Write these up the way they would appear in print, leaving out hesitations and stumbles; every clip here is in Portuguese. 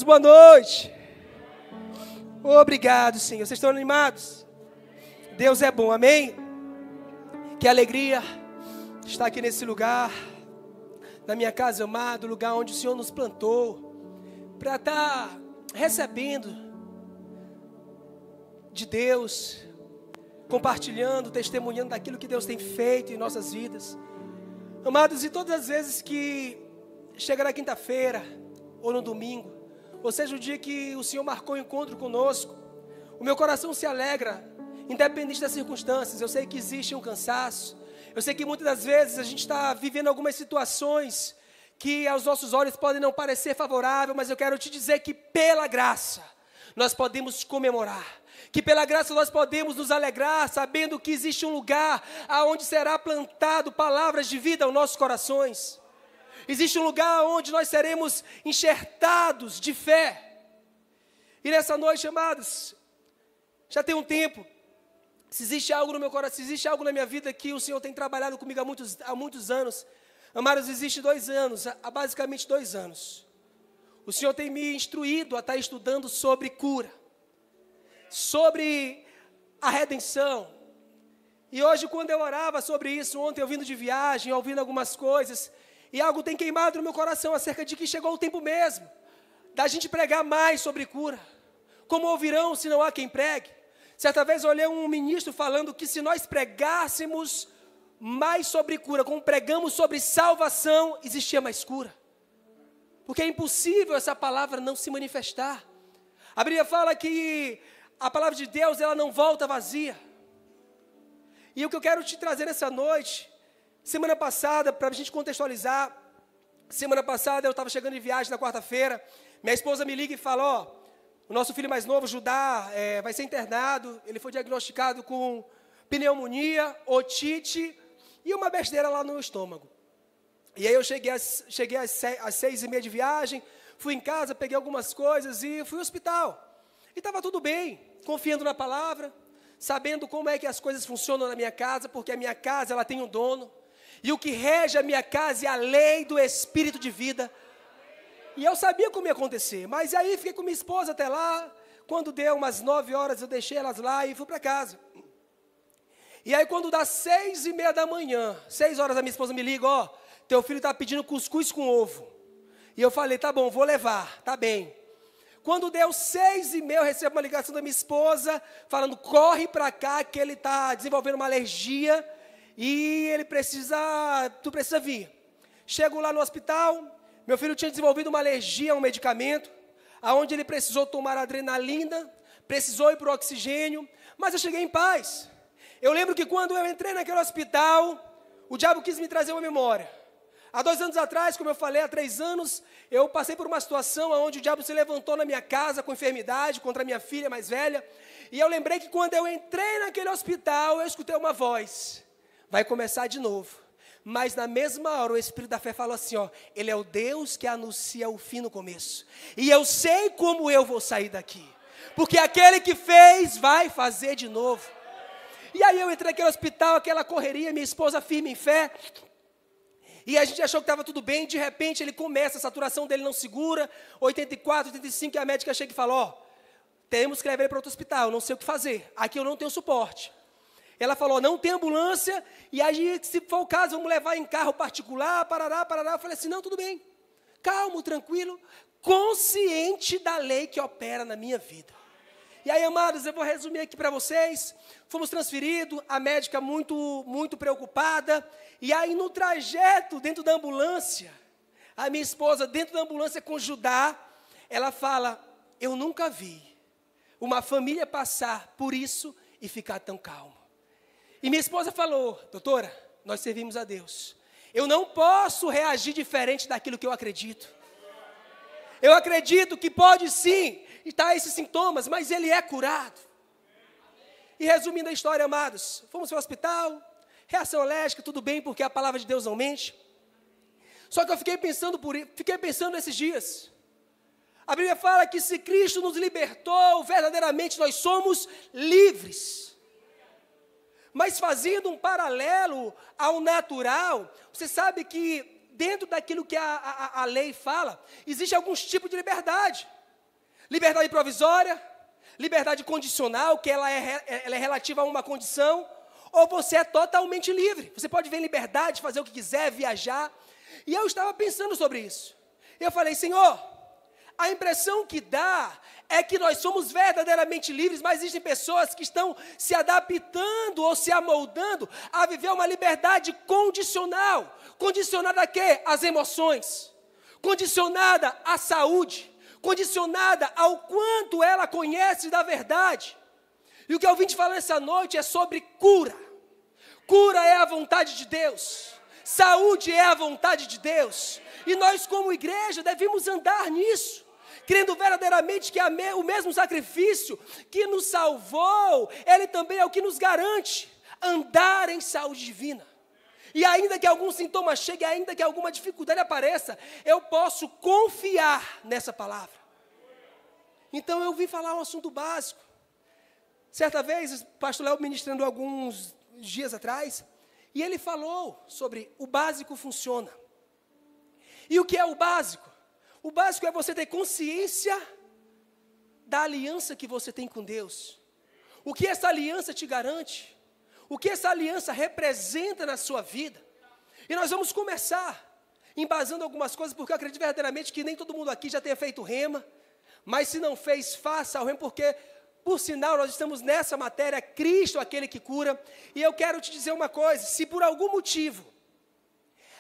Boa noite. Obrigado, Senhor. Vocês estão animados? Deus é bom, amém? Que alegria estar aqui nesse lugar, na minha casa amada, lugar onde o Senhor nos plantou, para estar recebendo de Deus, compartilhando, testemunhando daquilo que Deus tem feito em nossas vidas. Amados, e todas as vezes que chega na quinta-feira ou no domingo, ou seja, o dia que o Senhor marcou o encontro conosco, o meu coração se alegra, independente das circunstâncias. Eu sei que existe um cansaço, eu sei que muitas das vezes a gente está vivendo algumas situações que aos nossos olhos podem não parecer favorável, mas eu quero te dizer que pela graça nós podemos comemorar, que pela graça nós podemos nos alegrar, sabendo que existe um lugar aonde será plantado palavras de vida aos nossos corações. Existe um lugar onde nós seremos enxertados de fé. E nessa noite, amados, já tem um tempo, se existe algo no meu coração, se existe algo na minha vida que o Senhor tem trabalhado comigo há muitos anos, amados, existe 2 anos, há basicamente 2 anos. O Senhor tem me instruído a estar estudando sobre cura, sobre a redenção. E hoje, quando eu orava sobre isso, ontem eu vindo de viagem, ouvindo algumas coisas, e algo tem queimado no meu coração acerca de que chegou o tempo mesmo da gente pregar mais sobre cura. Como ouvirão se não há quem pregue? Certa vez eu olhei um ministro falando que se nós pregássemos mais sobre cura, como pregamos sobre salvação, existia mais cura. Porque é impossível essa palavra não se manifestar. A Bíblia fala que a palavra de Deus, ela não volta vazia. E o que eu quero te trazer nessa noite, semana passada, para a gente contextualizar, semana passada eu estava chegando de viagem na quarta-feira, minha esposa me liga e fala, ó, o nosso filho mais novo, Judá, vai ser internado, ele foi diagnosticado com pneumonia, otite e uma besteira lá no estômago. E aí eu cheguei às 6h30 de viagem, fui em casa, peguei algumas coisas e fui ao hospital. E estava tudo bem, confiando na palavra, sabendo como é que as coisas funcionam na minha casa, porque a minha casa ela tem um dono. E o que rege a minha casa é a lei do Espírito de vida. E eu sabia como ia acontecer. Mas aí fiquei com minha esposa até lá. Quando deu umas 9 horas, eu deixei elas lá e fui para casa. E aí quando dá 6h30 da manhã, 6 horas, a minha esposa me liga, ó, teu filho está pedindo cuscuz com ovo. E eu falei, tá bom, vou levar, tá bem. Quando deu 6h30, eu recebo uma ligação da minha esposa, falando, corre para cá que ele está desenvolvendo uma alergia. E tu precisa vir. Chego lá no hospital, meu filho tinha desenvolvido uma alergia a um medicamento, aonde ele precisou tomar adrenalina, precisou ir para o oxigênio, mas eu cheguei em paz. Eu lembro que quando eu entrei naquele hospital, o diabo quis me trazer uma memória. Há 2 anos atrás, como eu falei, há 3 anos, eu passei por uma situação onde o diabo se levantou na minha casa com enfermidade, contra a minha filha mais velha, e eu lembrei que quando eu entrei naquele hospital, eu escutei uma voz. Vai começar de novo. Mas na mesma hora o Espírito da fé falou assim, ó, ele é o Deus que anuncia o fim no começo. E eu sei como eu vou sair daqui. Porque aquele que fez vai fazer de novo. E aí eu entrei naquele hospital, aquela correria, minha esposa firme em fé. E a gente achou que estava tudo bem, de repente ele começa, a saturação dele não segura, 84, 85, e a médica chega e fala, ó, temos que levar ele para outro hospital, não sei o que fazer. Aqui eu não tenho suporte. Ela falou, não tem ambulância, e aí, se for o caso, vamos levar em carro particular, parará. Eu falei assim, não, tudo bem. Calmo, tranquilo, consciente da lei que opera na minha vida. E aí, amados, eu vou resumir aqui para vocês. Fomos transferidos, a médica muito preocupada. E aí, no trajeto, dentro da ambulância, a minha esposa, dentro da ambulância com Judá, ela fala, eu nunca vi uma família passar por isso e ficar tão calmo. E minha esposa falou, doutora, nós servimos a Deus. Eu não posso reagir diferente daquilo que eu acredito. Eu acredito que pode sim estar esses sintomas, mas ele é curado. E resumindo a história, amados, fomos para o hospital, reação alérgica, tudo bem, porque a palavra de Deus não mente. Só que eu fiquei pensando nesses dias. A Bíblia fala que se Cristo nos libertou, verdadeiramente nós somos livres. Mas fazendo um paralelo ao natural, você sabe que dentro daquilo que a lei fala, existe alguns tipos de liberdade. Liberdade provisória, liberdade condicional, que ela é relativa a uma condição, ou você é totalmente livre. Você pode viver em liberdade, fazer o que quiser, viajar. E eu estava pensando sobre isso. Eu falei, Senhor, a impressão que dá é que nós somos verdadeiramente livres, mas existem pessoas que estão se adaptando ou se amoldando a viver uma liberdade condicional. Condicionada a quê? Às emoções. Condicionada à saúde. Condicionada ao quanto ela conhece da verdade. E o que eu vim te falar nessa noite é sobre cura. Cura é a vontade de Deus. Saúde é a vontade de Deus. E nós, como igreja, devemos andar nisso. Crendo verdadeiramente que o mesmo sacrifício que nos salvou, ele também é o que nos garante andar em saúde divina. E ainda que algum sintoma chegue, ainda que alguma dificuldade apareça, eu posso confiar nessa palavra. Então eu vim falar um assunto básico. Certa vez, o pastor Léo ministrando alguns dias atrás, e ele falou sobre o básico funciona. E o que é o básico? O básico é você ter consciência da aliança que você tem com Deus. O que essa aliança te garante? O que essa aliança representa na sua vida? E nós vamos começar embasando algumas coisas, porque eu acredito verdadeiramente que nem todo mundo aqui já tenha feito rema, mas se não fez, faça o rema, porque, por sinal, nós estamos nessa matéria, Cristo aquele que cura. E eu quero te dizer uma coisa, se por algum motivo,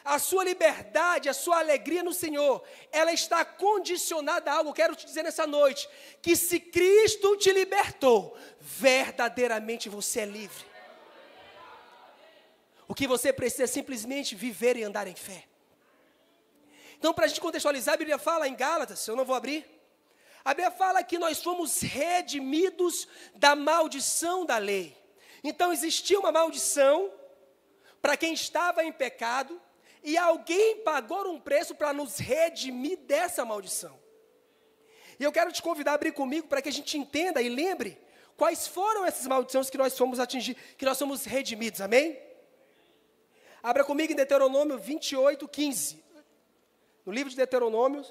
a sua liberdade, a sua alegria no Senhor, ela está condicionada a algo, eu quero te dizer nessa noite, que se Cristo te libertou, verdadeiramente você é livre. O que você precisa é simplesmente viver e andar em fé. Então, para a gente contextualizar, a Bíblia fala em Gálatas, eu não vou abrir, a Bíblia fala que nós fomos redimidos da maldição da lei. Então, existia uma maldição para quem estava em pecado, e alguém pagou um preço para nos redimir dessa maldição. E eu quero te convidar a abrir comigo para que a gente entenda e lembre quais foram essas maldições que nós fomos atingidos, que nós somos redimidos, amém? Abra comigo em Deuteronômio 28, 15. No livro de Deuteronômio.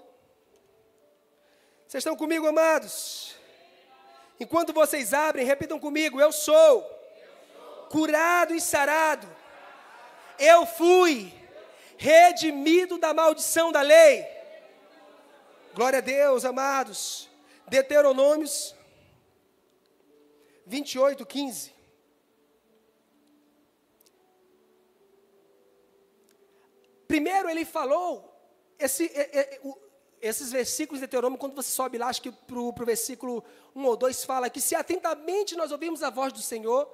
Vocês estão comigo, amados? Enquanto vocês abrem, repitam comigo, eu sou curado e sarado. Eu fui redimido da maldição da lei. Glória a Deus, amados. Deuteronômios 28, 15. Primeiro ele falou, esses versículos de Deuteronômio, quando você sobe lá, acho que para o versículo 1 ou 2, fala que se atentamente nós ouvirmos a voz do Senhor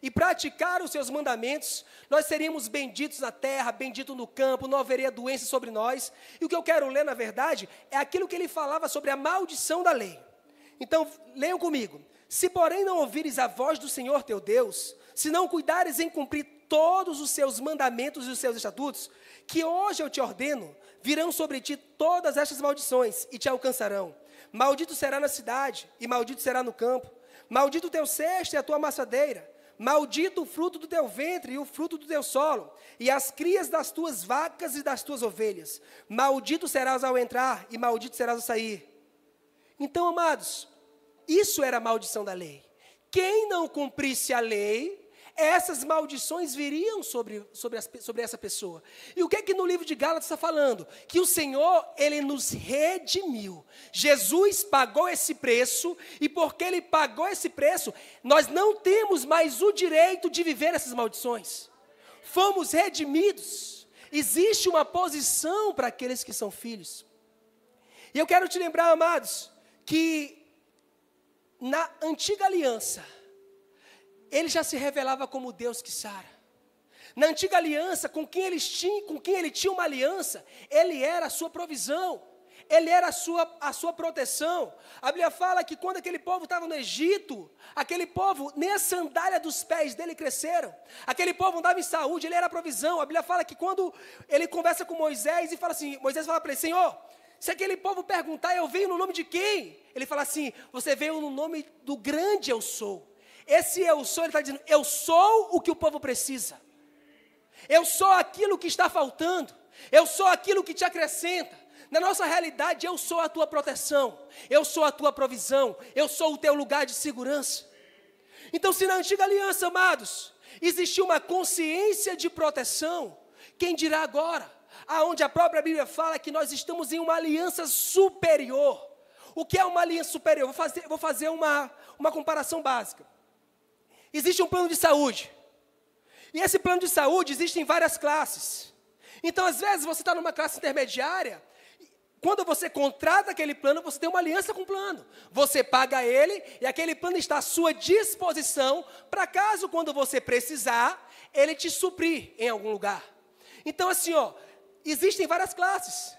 e praticar os seus mandamentos, nós seríamos benditos na terra, benditos no campo, não haveria doença sobre nós. E o que eu quero ler, na verdade, é aquilo que ele falava sobre a maldição da lei. Então, leiam comigo. Se, porém, não ouvires a voz do Senhor teu Deus, se não cuidares em cumprir todos os seus mandamentos e os seus estatutos, que hoje eu te ordeno, virão sobre ti todas estas maldições e te alcançarão. Maldito será na cidade e maldito será no campo. Maldito o teu cesto e a tua amassadeira. Maldito o fruto do teu ventre e o fruto do teu solo, e as crias das tuas vacas e das tuas ovelhas. Maldito serás ao entrar e maldito serás ao sair. Então, amados, isso era a maldição da lei. Quem não cumprisse a lei, essas maldições viriam sobre essa pessoa. E o que é que no livro de Gálatas está falando? Que o Senhor, Ele nos redimiu. Jesus pagou esse preço, e porque Ele pagou esse preço, nós não temos mais o direito de viver essas maldições. Fomos redimidos. Existe uma posição para aqueles que são filhos. E eu quero te lembrar, amados, que na antiga aliança, Ele já se revelava como Deus que sara. Na antiga aliança, com quem ele tinha uma aliança, Ele era a sua provisão, Ele era a sua proteção. A Bíblia fala que quando aquele povo estava no Egito, aquele povo, nem a sandália dos pés dele cresceram. Aquele povo andava em saúde, Ele era a provisão. A Bíblia fala que quando ele conversa com Moisés e fala assim, Moisés fala para ele, Senhor, se aquele povo perguntar, eu venho no nome de quem? Ele fala assim, você veio no nome do grande eu sou. Esse eu sou, ele está dizendo, eu sou o que o povo precisa. Eu sou aquilo que está faltando. eu sou aquilo que te acrescenta. Na nossa realidade, eu sou a tua proteção, eu sou a tua provisão, eu sou o teu lugar de segurança. Então, se na antiga aliança, amados, existia uma consciência de proteção, quem dirá agora, aonde a própria Bíblia fala que nós estamos em uma aliança superior. O que é uma aliança superior? Vou fazer uma comparação básica. Existe um plano de saúde, e esse plano de saúde existe em várias classes. Então, às vezes, você está numa classe intermediária. Quando você contrata aquele plano, você tem uma aliança com o plano. Você paga ele e aquele plano está à sua disposição para caso, quando você precisar, ele te suprir em algum lugar. Então, assim, existem várias classes.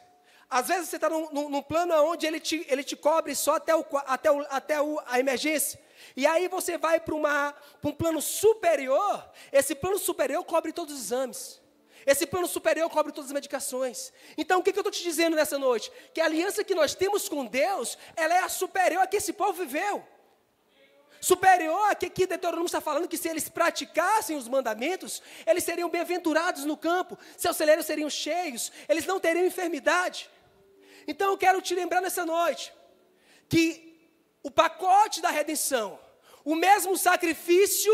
Às vezes você está num plano onde ele te cobre só até a emergência. E aí você vai para um plano superior. Esse plano superior cobre todos os exames. Esse plano superior cobre todas as medicações. Então, o que eu estou te dizendo nessa noite? Que a aliança que nós temos com Deus, ela é a superior a que esse povo viveu. Superior a que aqui Deuteronômio está falando que se eles praticassem os mandamentos, eles seriam bem-aventurados no campo, seus celeiros seriam cheios, eles não teriam enfermidade. Então, eu quero te lembrar nessa noite, que o pacote da redenção, o mesmo sacrifício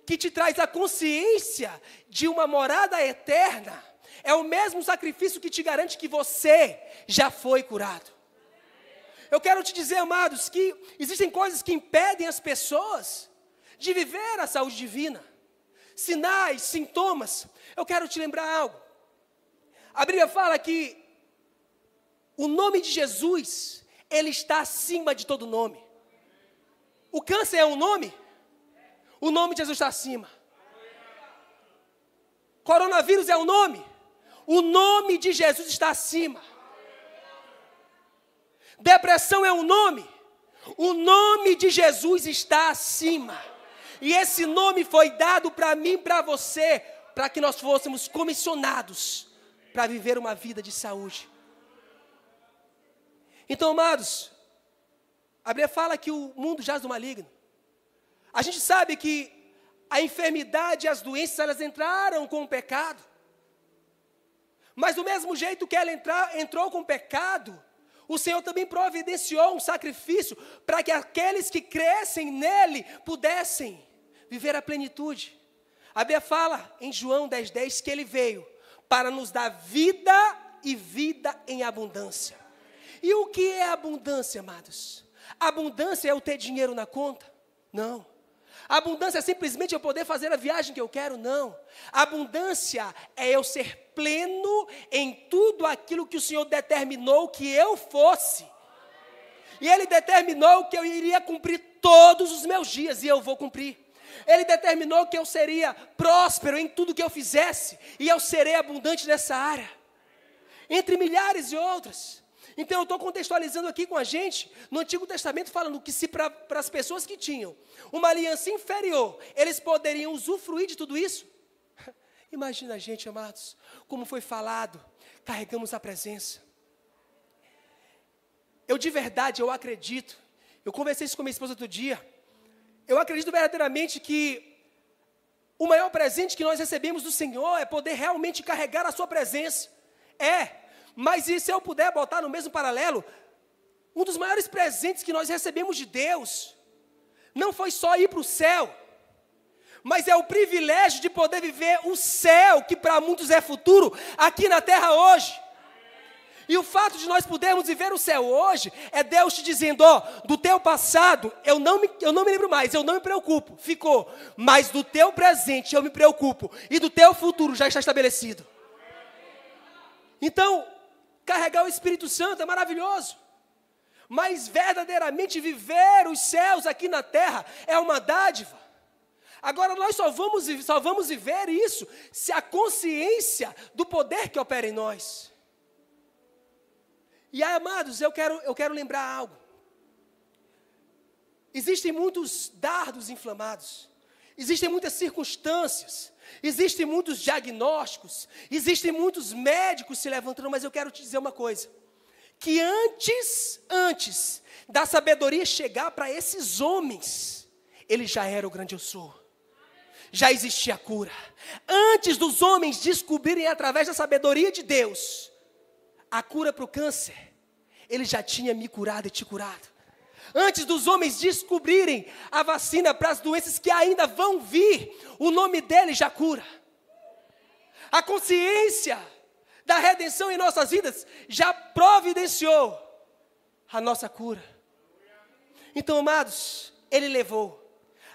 que te traz a consciência de uma morada eterna, é o mesmo sacrifício que te garante que você já foi curado. Eu quero te dizer, amados, que existem coisas que impedem as pessoas de viver a saúde divina. Sinais, sintomas. Eu quero te lembrar algo. A Bíblia fala que o nome de Jesus, ele está acima de todo nome. O câncer é um nome? O nome de Jesus está acima. Coronavírus é um nome? O nome de Jesus está acima. Depressão é um nome? O nome de Jesus está acima. E esse nome foi dado para mim e para você, para que nós fôssemos comissionados para viver uma vida de saúde. Então, amados, a Bíblia fala que o mundo jaz do maligno. A gente sabe que a enfermidade e as doenças, elas entraram com o pecado. Mas do mesmo jeito que ela entrou com o pecado, o Senhor também providenciou um sacrifício para que aqueles que crescem nele pudessem viver a plenitude. A Bíblia fala em João 10:10 que ele veio para nos dar vida e vida em abundância. E o que é abundância, amados? Abundância é eu ter dinheiro na conta? Não. Abundância é simplesmente eu poder fazer a viagem que eu quero? Não. Abundância é eu ser pleno em tudo aquilo que o Senhor determinou que eu fosse. E Ele determinou que eu iria cumprir todos os meus dias, e eu vou cumprir. Ele determinou que eu seria próspero em tudo que eu fizesse, e eu serei abundante nessa área. Entre milhares de outras. Então eu estou contextualizando aqui com a gente, no Antigo Testamento, falando que se para as pessoas que tinham uma aliança inferior, eles poderiam usufruir de tudo isso. Imagina a gente, amados, como foi falado, carregamos a presença. Eu de verdade, eu acredito, eu conversei isso com minha esposa outro dia, eu acredito verdadeiramente que o maior presente que nós recebemos do Senhor é poder realmente carregar a sua presença. Mas e se eu puder botar no mesmo paralelo, um dos maiores presentes que nós recebemos de Deus, não foi só ir para o céu, mas é o privilégio de poder viver o céu, que para muitos é futuro, aqui na terra hoje. E o fato de nós podermos viver o céu hoje, é Deus te dizendo, do teu passado, eu não me lembro mais, eu não me preocupo, ficou. Mas do teu presente eu me preocupo, e do teu futuro já está estabelecido. Então, carregar o Espírito Santo é maravilhoso. Mas verdadeiramente viver os céus aqui na terra é uma dádiva. Agora nós só vamos viver isso se a consciência do poder que opera em nós. E aí, amados, eu quero lembrar algo. Existem muitos dardos inflamados. Existem muitas circunstâncias. Existem muitos diagnósticos. Existem muitos médicos se levantando. Mas eu quero te dizer uma coisa. Que antes da sabedoria chegar para esses homens, ele já era o grande eu sou. já existia a cura. Antes dos homens descobrirem através da sabedoria de Deus a cura para o câncer, Ele já tinha me curado e te curado. Antes dos homens descobrirem a vacina para as doenças que ainda vão vir, o nome dele já cura. A consciência da redenção em nossas vidas já providenciou a nossa cura. Então, amados, Ele levou.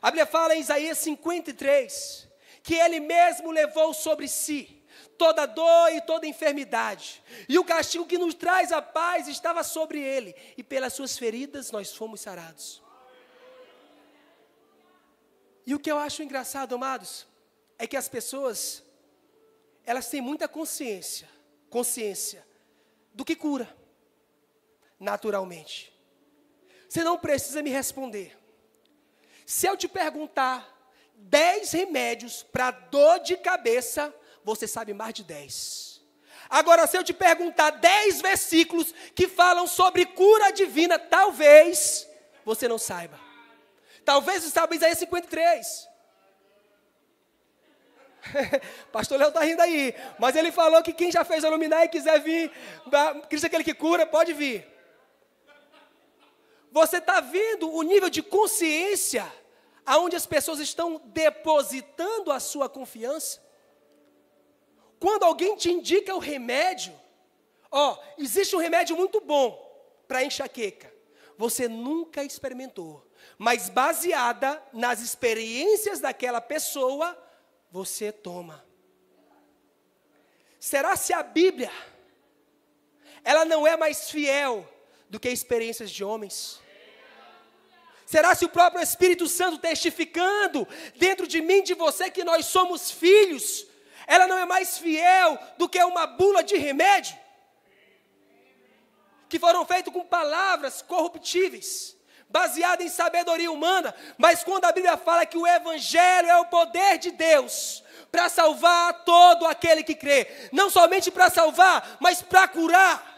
A Bíblia fala em Isaías 53, que Ele mesmo levou sobre si toda dor e toda enfermidade. E o castigo que nos traz a paz estava sobre Ele. E pelas suas feridas nós fomos sarados. E o que eu acho engraçado, amados, é que as pessoas, elas têm muita consciência do que cura, naturalmente. Você não precisa me responder. Se eu te perguntar 10 remédios para dor de cabeça, você sabe mais de 10. Agora, se eu te perguntar 10 versículos que falam sobre cura divina, talvez você não saiba. Talvez você saiba Isaías 53. Pastor Léo está rindo aí, mas ele falou que quem já fez a luminária e quiser vir, Cristo é aquele que cura, pode vir. Você está vendo o nível de consciência aonde as pessoas estão depositando a sua confiança? Quando alguém te indica o remédio, existe um remédio muito bom para enxaqueca. Você nunca experimentou, mas baseada nas experiências daquela pessoa, você toma. Será se a Bíblia, ela não é mais fiel do que experiências de homens? Será se o próprio Espírito Santo testificando dentro de mim, de você, que nós somos filhos, ela não é mais fiel do que uma bula de remédio? Que foram feitos com palavras corruptíveis, baseadas em sabedoria humana, mas quando a Bíblia fala que o Evangelho é o poder de Deus, para salvar todo aquele que crê, não somente para salvar, mas para curar.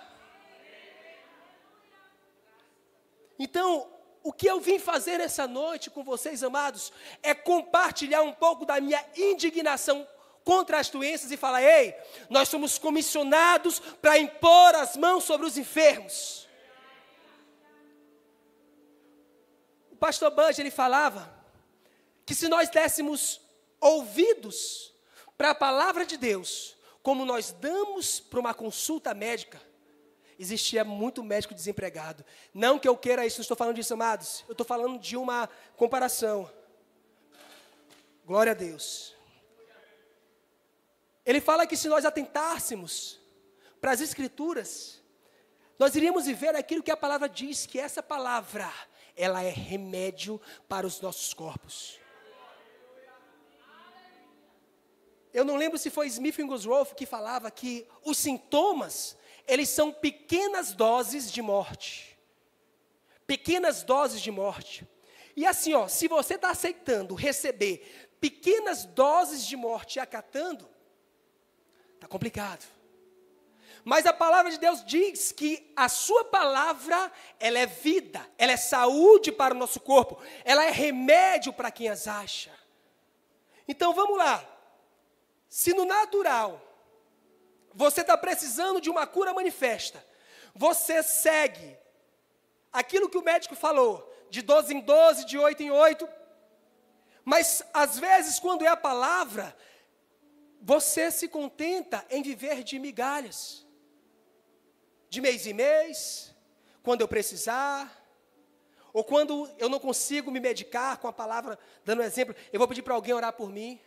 Então, o que eu vim fazer essa noite com vocês, amados, é compartilhar um pouco da minha indignação contra as doenças e falar: ei, nós somos comissionados para impor as mãos sobre os enfermos. O pastor Bunge, ele falava que se nós dessemos ouvidos para a palavra de Deus, como nós damos para uma consulta médica, existia muito médico desempregado. Não que eu queira isso, não estou falando disso, amados. Eu estou falando de uma comparação. Glória a Deus. Ele fala que se nós atentássemos para as Escrituras, nós iríamos viver aquilo que a palavra diz, que essa palavra, ela é remédio para os nossos corpos. Eu não lembro se foi Smith Wigglesworth que falava que os sintomas, eles são pequenas doses de morte. Pequenas doses de morte. E assim, se você está aceitando receber pequenas doses de morte e acatando, está complicado. Mas a palavra de Deus diz que a sua palavra, ela é vida, ela é saúde para o nosso corpo, ela é remédio para quem as acha. Então vamos lá. Se no natural você está precisando de uma cura manifesta, você segue aquilo que o médico falou, de 12 em 12, de 8 em 8, mas às vezes quando é a palavra, você se contenta em viver de migalhas, de mês em mês, quando eu precisar, ou quando eu não consigo me medicar com a palavra, dando um exemplo, eu vou pedir para alguém orar por mim.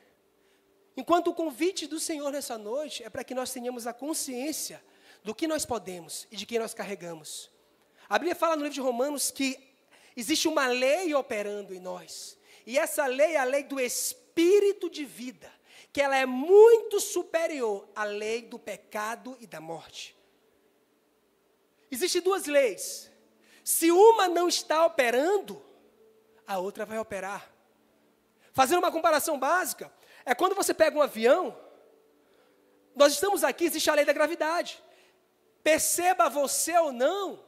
Enquanto o convite do Senhor nessa noite é para que nós tenhamos a consciência do que nós podemos e de quem nós carregamos. A Bíblia fala no livro de Romanos que existe uma lei operando em nós. E essa lei é a lei do Espírito de vida, que ela é muito superior à lei do pecado e da morte. Existem duas leis. Se uma não está operando, a outra vai operar. Fazendo uma comparação básica, é quando você pega um avião, nós estamos aqui, existe a lei da gravidade. Perceba você ou não,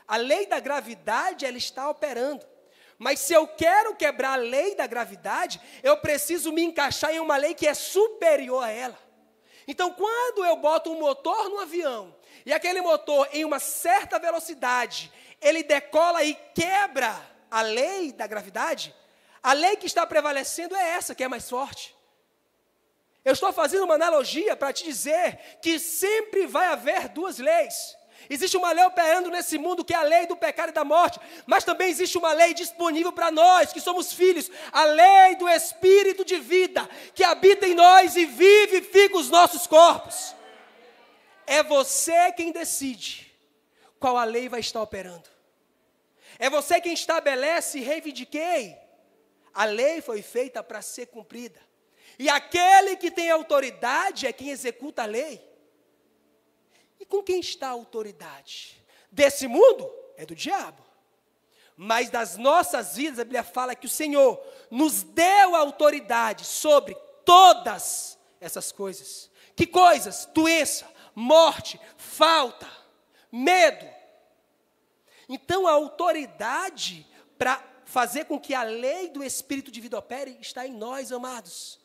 a lei da gravidade, ela está operando. Mas se eu quero quebrar a lei da gravidade, eu preciso me encaixar em uma lei que é superior a ela. Então, quando eu boto um motor no avião, e aquele motor em uma certa velocidade, ele decola e quebra a lei da gravidade, a lei que está prevalecendo é essa, que é mais forte. Eu estou fazendo uma analogia para te dizer que sempre vai haver duas leis. Existe uma lei operando nesse mundo que é a lei do pecado e da morte, mas também existe uma lei disponível para nós, que somos filhos, a lei do Espírito de vida, que habita em nós e vivifica os nossos corpos. É você quem decide qual a lei vai estar operando. É você quem estabelece e reivindique. A lei foi feita para ser cumprida. E aquele que tem autoridade é quem executa a lei. E com quem está a autoridade? Desse mundo? É do diabo. Mas das nossas vidas, a Bíblia fala que o Senhor nos deu autoridade sobre todas essas coisas. Que coisas? Doença, morte, falta, medo. Então a autoridade para fazer com que a lei do Espírito de vida opere está em nós, amados.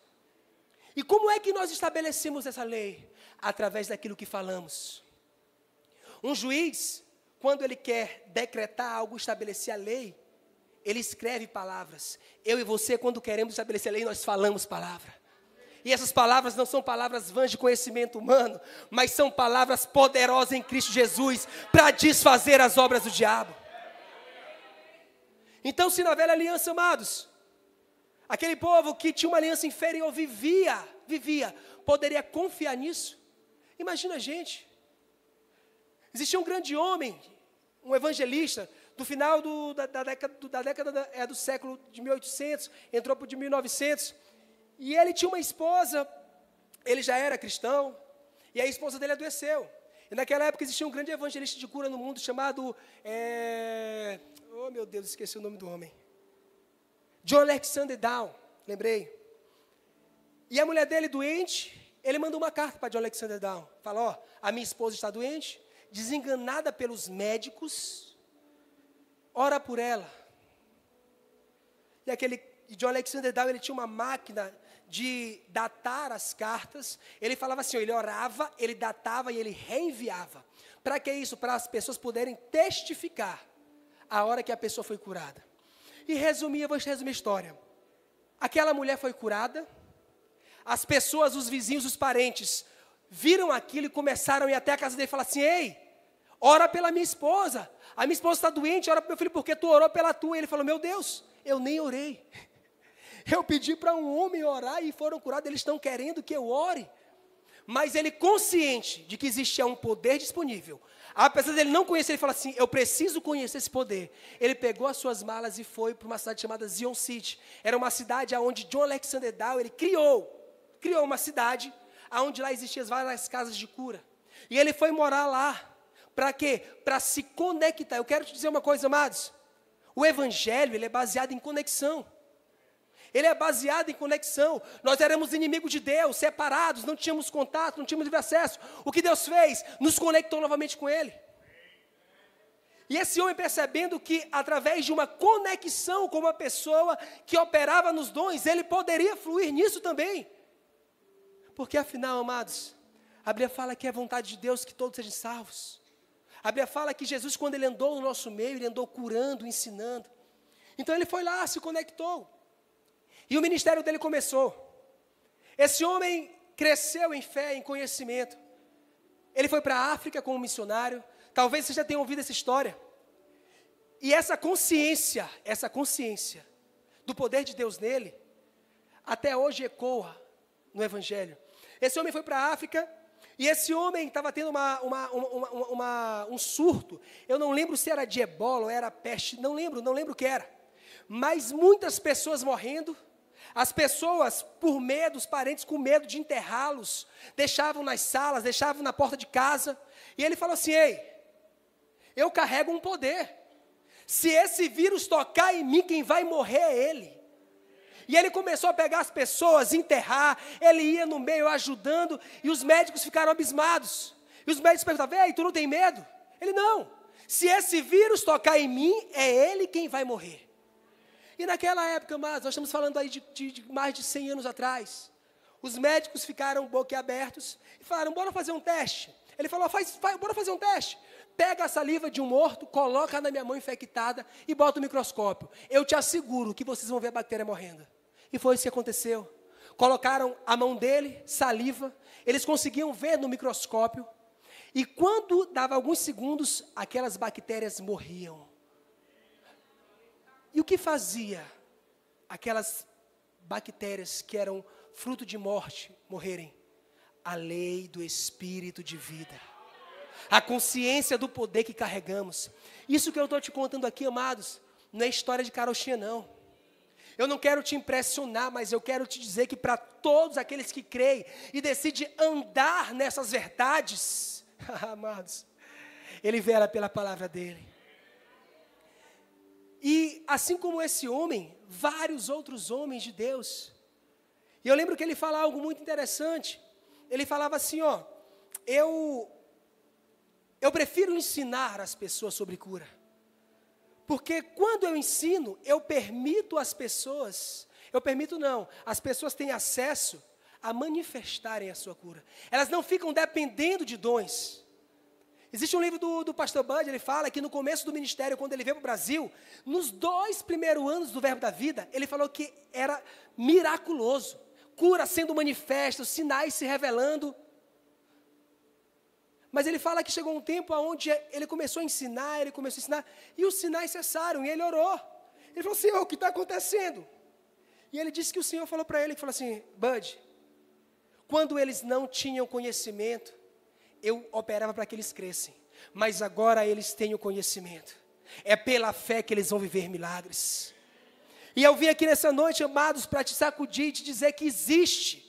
E como é que nós estabelecemos essa lei? Através daquilo que falamos. Um juiz, quando ele quer decretar algo, estabelecer a lei, ele escreve palavras. Eu e você, quando queremos estabelecer a lei, nós falamos palavra. E essas palavras não são palavras vãs de conhecimento humano, mas são palavras poderosas em Cristo Jesus para desfazer as obras do diabo. Então, se na velha aliança, amados, aquele povo que tinha uma aliança inferior vivia, poderia confiar nisso? Imagina a gente. Existia um grande homem, um evangelista, do final da década do século de 1800, entrou para o de 1900, e ele tinha uma esposa, ele já era cristão, e a esposa dele adoeceu. E naquela época existia um grande evangelista de cura no mundo chamado, oh meu Deus, esqueci o nome do homem. John Alexander Down, lembrei. E a mulher dele doente, ele mandou uma carta para John Alexander Down. Falou, ó, a minha esposa está doente, desenganada pelos médicos, ora por ela. E John Alexander Down, ele tinha uma máquina de datar as cartas. Ele falava assim, ele orava, ele datava e ele reenviava. Para que isso? Para as pessoas poderem testificar a hora que a pessoa foi curada. E vou resumir a história. Aquela mulher foi curada, as pessoas, os vizinhos, os parentes, viram aquilo e começaram a ir até a casa dele e falar assim, ei, ora pela minha esposa, a minha esposa está doente, ora para meu filho, porque tu orou pela tua. E ele falou, meu Deus, eu nem orei. Eu pedi para um homem orar e foram curados, eles estão querendo que eu ore. Mas ele, consciente de que existia um poder disponível, apesar dele não conhecer, ele falou assim, eu preciso conhecer esse poder. Ele pegou as suas malas e foi para uma cidade chamada Zion City. Era uma cidade onde John Alexander Down, ele criou uma cidade, onde lá existiam várias casas de cura. E ele foi morar lá. Para quê? Para se conectar. Eu quero te dizer uma coisa, amados. O evangelho, ele é baseado em conexão. Ele é baseado em conexão. Nós éramos inimigos de Deus, separados, não tínhamos contato, não tínhamos livre acesso. O que Deus fez? Nos conectou novamente com Ele. E esse homem, percebendo que através de uma conexão com uma pessoa que operava nos dons, ele poderia fluir nisso também. Porque afinal, amados, a Bíblia fala que é vontade de Deus que todos sejam salvos. A Bíblia fala que Jesus, quando ele andou no nosso meio, ele andou curando, ensinando. Então ele foi lá, se conectou. E o ministério dele começou. Esse homem cresceu em fé, em conhecimento. Ele foi para a África como missionário. Talvez você já tenha ouvido essa história. E essa consciência do poder de Deus nele, até hoje ecoa no Evangelho. Esse homem foi para a África, e esse homem estava tendo um surto. Eu não lembro se era de ebola ou era peste, não lembro o que era. Mas muitas pessoas morrendo, as pessoas, por medo, os parentes com medo de enterrá-los, deixavam nas salas, deixavam na porta de casa. E ele falou assim, ei, eu carrego um poder. Se esse vírus tocar em mim, quem vai morrer é ele. E ele começou a pegar as pessoas, enterrar, ele ia no meio ajudando, e os médicos ficaram abismados. E os médicos perguntavam, ei, tu não tem medo? Ele, não. Se esse vírus tocar em mim, é ele quem vai morrer. E naquela época, mas nós estamos falando aí de mais de 100 anos atrás, os médicos ficaram boquiabertos e falaram, bora fazer um teste. Ele falou, bora fazer um teste. Pega a saliva de um morto, coloca na minha mão infectada e bota o microscópio. Eu te asseguro que vocês vão ver a bactéria morrendo. E foi isso que aconteceu. Colocaram a mão dele, saliva, eles conseguiam ver no microscópio. E quando dava alguns segundos, aquelas bactérias morriam. E o que fazia aquelas bactérias que eram fruto de morte morrerem? A lei do Espírito de vida. A consciência do poder que carregamos. Isso que eu estou te contando aqui, amados, não é história de carochinha, não. Eu não quero te impressionar, mas eu quero te dizer que para todos aqueles que creem e decidem andar nessas verdades, amados, ele vela pela palavra dele. E assim como esse homem, vários outros homens de Deus. E eu lembro que ele falava algo muito interessante. Ele falava assim, ó, eu prefiro ensinar as pessoas sobre cura. Porque quando eu ensino, eu permito as pessoas, as pessoas têm acesso a manifestarem a sua cura. Elas não ficam dependendo de dons. Existe um livro do pastor Bud, ele fala que no começo do ministério, quando ele veio para o Brasil, nos 2 primeiros anos do Verbo da Vida, ele falou que era miraculoso. Cura sendo manifesta, os sinais se revelando. Mas ele fala que chegou um tempo onde ele começou a ensinar, e os sinais cessaram, e ele orou. Ele falou, Senhor, o que está acontecendo? E ele disse que o Senhor falou para ele, que falou assim, Bud, quando eles não tinham conhecimento, eu operava para que eles crescem, mas agora eles têm o conhecimento. É pela fé que eles vão viver milagres. E eu vim aqui nessa noite, amados, para te sacudir e te dizer que existe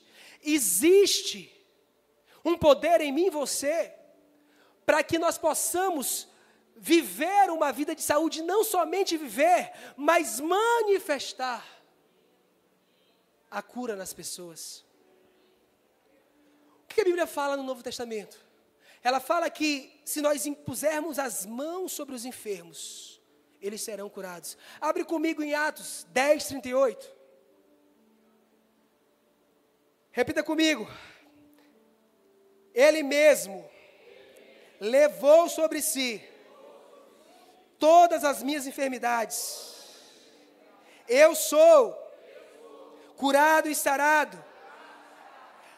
um poder em mim e você, para que nós possamos viver uma vida de saúde, não somente viver, mas manifestar a cura nas pessoas. O que a Bíblia fala no Novo Testamento? Ela fala que se nós impusermos as mãos sobre os enfermos, eles serão curados. Abre comigo em Atos 10, 38. Repita comigo. Ele mesmo levou sobre si todas as minhas enfermidades. Eu sou curado e sarado.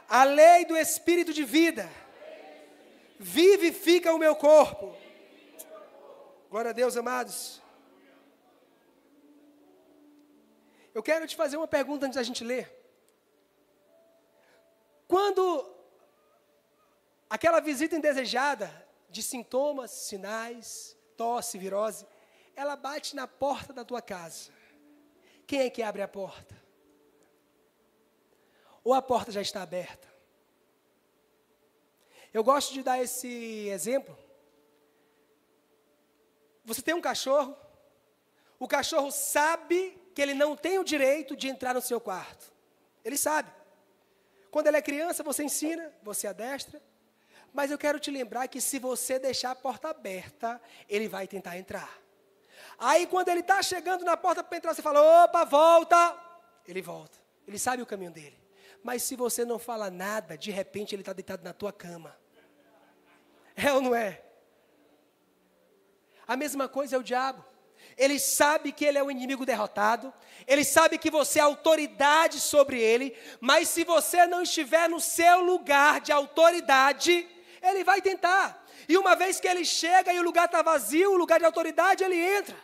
A lei do Espírito de vida vivifica o meu corpo. Glória a Deus, amados. Eu quero te fazer uma pergunta antes da gente ler. Quando aquela visita indesejada de sintomas, sinais, tosse, virose, ela bate na porta da tua casa, quem é que abre a porta? Ou a porta já está aberta? Eu gosto de dar esse exemplo. Você tem um cachorro, o cachorro sabe que ele não tem o direito de entrar no seu quarto. Ele sabe. Quando ele é criança, você ensina, você adestra. Mas eu quero te lembrar que se você deixar a porta aberta, ele vai tentar entrar. Aí quando ele está chegando na porta para entrar, você fala, opa, volta. Ele volta. Ele sabe o caminho dele. Mas se você não fala nada, de repente ele está deitado na tua cama. É ou não é? A mesma coisa é o diabo. Ele sabe que ele é o inimigo derrotado. Ele sabe que você é autoridade sobre ele. Mas se você não estiver no seu lugar de autoridade, ele vai tentar. E uma vez que ele chega e o lugar está vazio, o lugar de autoridade, ele entra.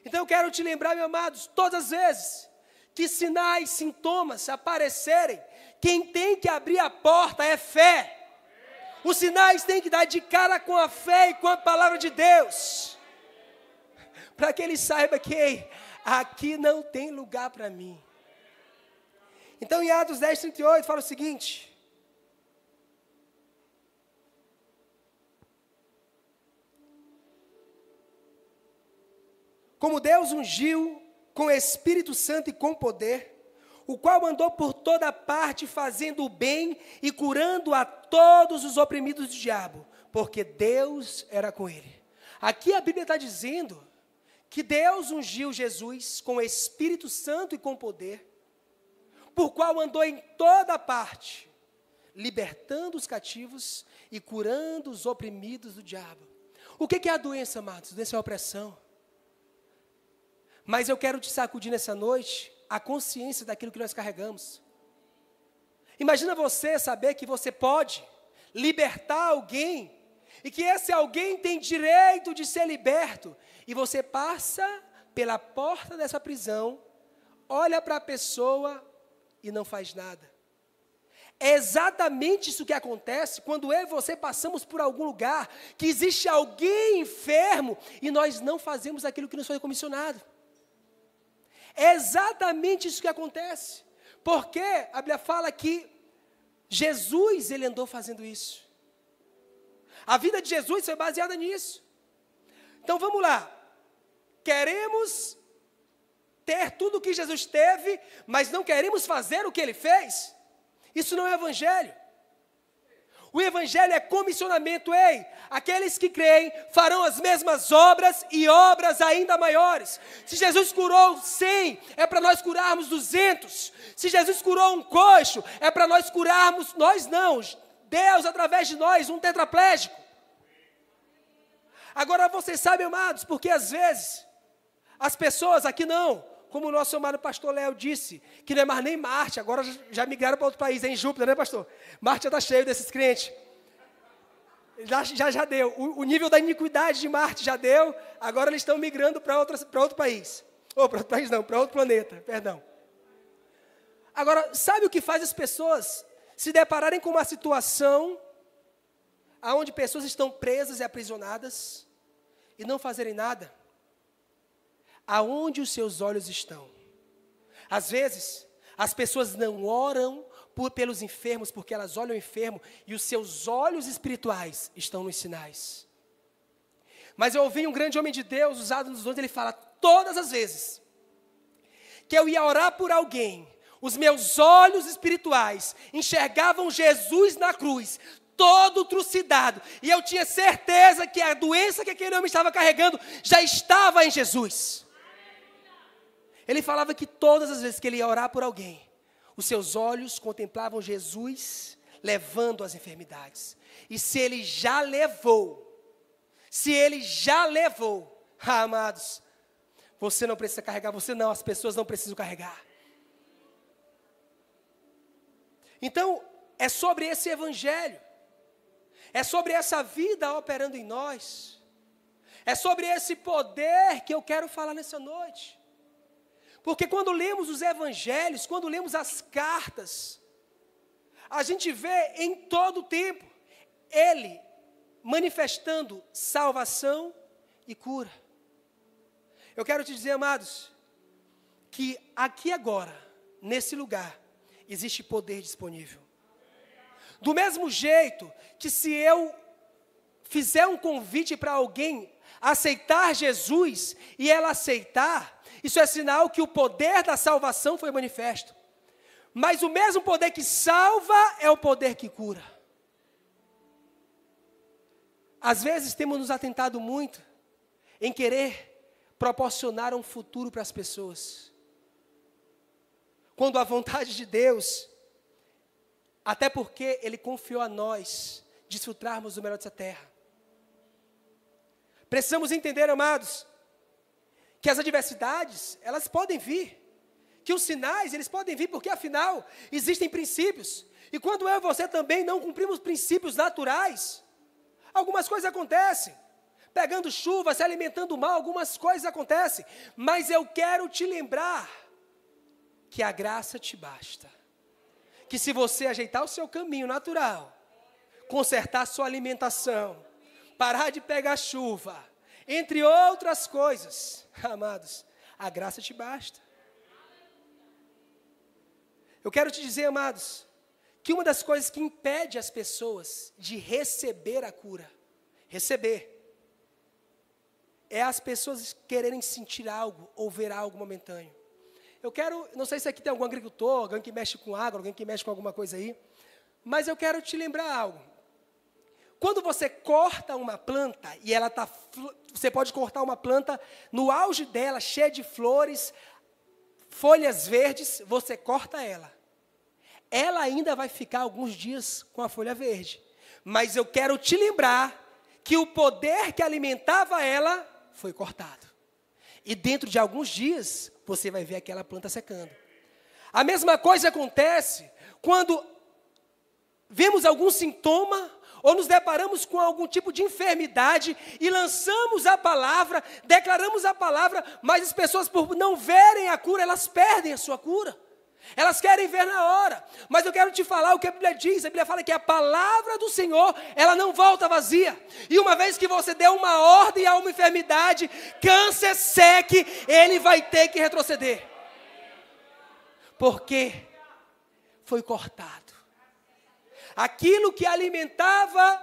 Então eu quero te lembrar, meus amados, todas as vezes que sinais, sintomas aparecerem, quem tem que abrir a porta é fé. Os sinais têm que dar de cara com a fé e com a palavra de Deus. Para que ele saiba que aqui não tem lugar para mim. Então em Atos 10, 38 fala o seguinte. Como Deus ungiu com o Espírito Santo e com poder, o qual andou por toda parte fazendo o bem e curando a todos os oprimidos do diabo, porque Deus era com ele. Aqui a Bíblia está dizendo que Deus ungiu Jesus com o Espírito Santo e com poder, por qual andou em toda parte, libertando os cativos e curando os oprimidos do diabo. O que é a doença, amados? A doença é a opressão. Mas eu quero te sacudir nessa noite a consciência daquilo que nós carregamos. Imagina você saber que você pode libertar alguém e que esse alguém tem direito de ser liberto. E você passa pela porta dessa prisão, olha para a pessoa e não faz nada. É exatamente isso que acontece quando eu e você passamos por algum lugar que existe alguém enfermo e nós não fazemos aquilo que nos foi comissionado. É exatamente isso que acontece. Porque a Bíblia fala que Jesus, ele andou fazendo isso. A vida de Jesus foi baseada nisso. Então vamos lá. Queremos ter tudo o que Jesus teve, mas não queremos fazer o que ele fez? Isso não é evangelho. O evangelho é comissionamento. Ei, aqueles que creem farão as mesmas obras e obras ainda maiores. Se Jesus curou 100, é para nós curarmos 200. Se Jesus curou um coxo, é para nós curarmos, nós não, Deus através de nós, um tetraplégico. Agora vocês sabem, amados, porque às vezes as pessoas aqui não, como o nosso amado pastor Léo disse, que não é mais nem Marte, agora já migraram para outro país, é em Júpiter, né, pastor? Marte já está cheio desses crentes. Já deu. O nível da iniquidade de Marte já deu, agora eles estão migrando para outro país. Ou para outro país não, para outro planeta, perdão. Agora, sabe o que faz as pessoas se depararem com uma situação onde pessoas estão presas e aprisionadas e não fazerem nada? Aonde os seus olhos estão? Às vezes, as pessoas não oram pelos enfermos, porque elas olham o enfermo e os seus olhos espirituais estão nos sinais. Mas eu ouvi um grande homem de Deus, usado nos dons, ele fala, todas as vezes que eu ia orar por alguém, os meus olhos espirituais enxergavam Jesus na cruz, todo trucidado, e eu tinha certeza que a doença que aquele homem estava carregando já estava em Jesus. Ele falava que todas as vezes que ele ia orar por alguém, os seus olhos contemplavam Jesus levando as enfermidades. E se ele já levou, amados, você não precisa carregar, você não, as pessoas não precisam carregar. Então, é sobre esse evangelho, é sobre essa vida operando em nós, é sobre esse poder que eu quero falar nessa noite. Porque quando lemos os evangelhos, quando lemos as cartas, a gente vê em todo o tempo ele manifestando salvação e cura. Eu quero te dizer, amados, que aqui agora, nesse lugar, existe poder disponível. Do mesmo jeito que se eu fizer um convite para alguém aceitar Jesus e ela aceitar, isso é sinal que o poder da salvação foi manifesto. Mas o mesmo poder que salva é o poder que cura. Às vezes temos nos atentado muito em querer proporcionar um futuro para as pessoas, quando a vontade de Deus, até porque Ele confiou a nós desfrutarmos do melhor dessa terra. Precisamos entender, amados, que as adversidades, elas podem vir, que os sinais, eles podem vir, porque afinal, existem princípios, e quando eu e você também não cumprimos princípios naturais, algumas coisas acontecem, pegando chuva, se alimentando mal, algumas coisas acontecem, mas eu quero te lembrar, que a graça te basta, que se você ajeitar o seu caminho natural, consertar a sua alimentação, parar de pegar chuva, entre outras coisas, amados, a graça te basta. Eu quero te dizer, amados, que uma das coisas que impede as pessoas de receber a cura, é as pessoas quererem sentir algo ou ver algo momentâneo. Eu quero, não sei se aqui tem algum agricultor, alguém que mexe com água, alguém que mexe com alguma coisa aí, mas eu quero te lembrar algo. quando você corta uma planta, e você pode cortar uma planta no auge dela, cheia de flores, folhas verdes, você corta ela. Ela ainda vai ficar alguns dias com a folha verde. Mas eu quero te lembrar que o poder que alimentava ela foi cortado. E dentro de alguns dias, você vai ver aquela planta secando. A mesma coisa acontece quando vemos algum sintoma ou nos deparamos com algum tipo de enfermidade e lançamos a palavra, declaramos a palavra, mas as pessoas, por não verem a cura, elas perdem a sua cura. Elas querem ver na hora. Mas eu quero te falar o que a Bíblia diz. A Bíblia fala que a palavra do Senhor, ela não volta vazia. E uma vez que você deu uma ordem a uma enfermidade, câncer, seque, ele vai ter que retroceder. Porque foi cortado. Aquilo que alimentava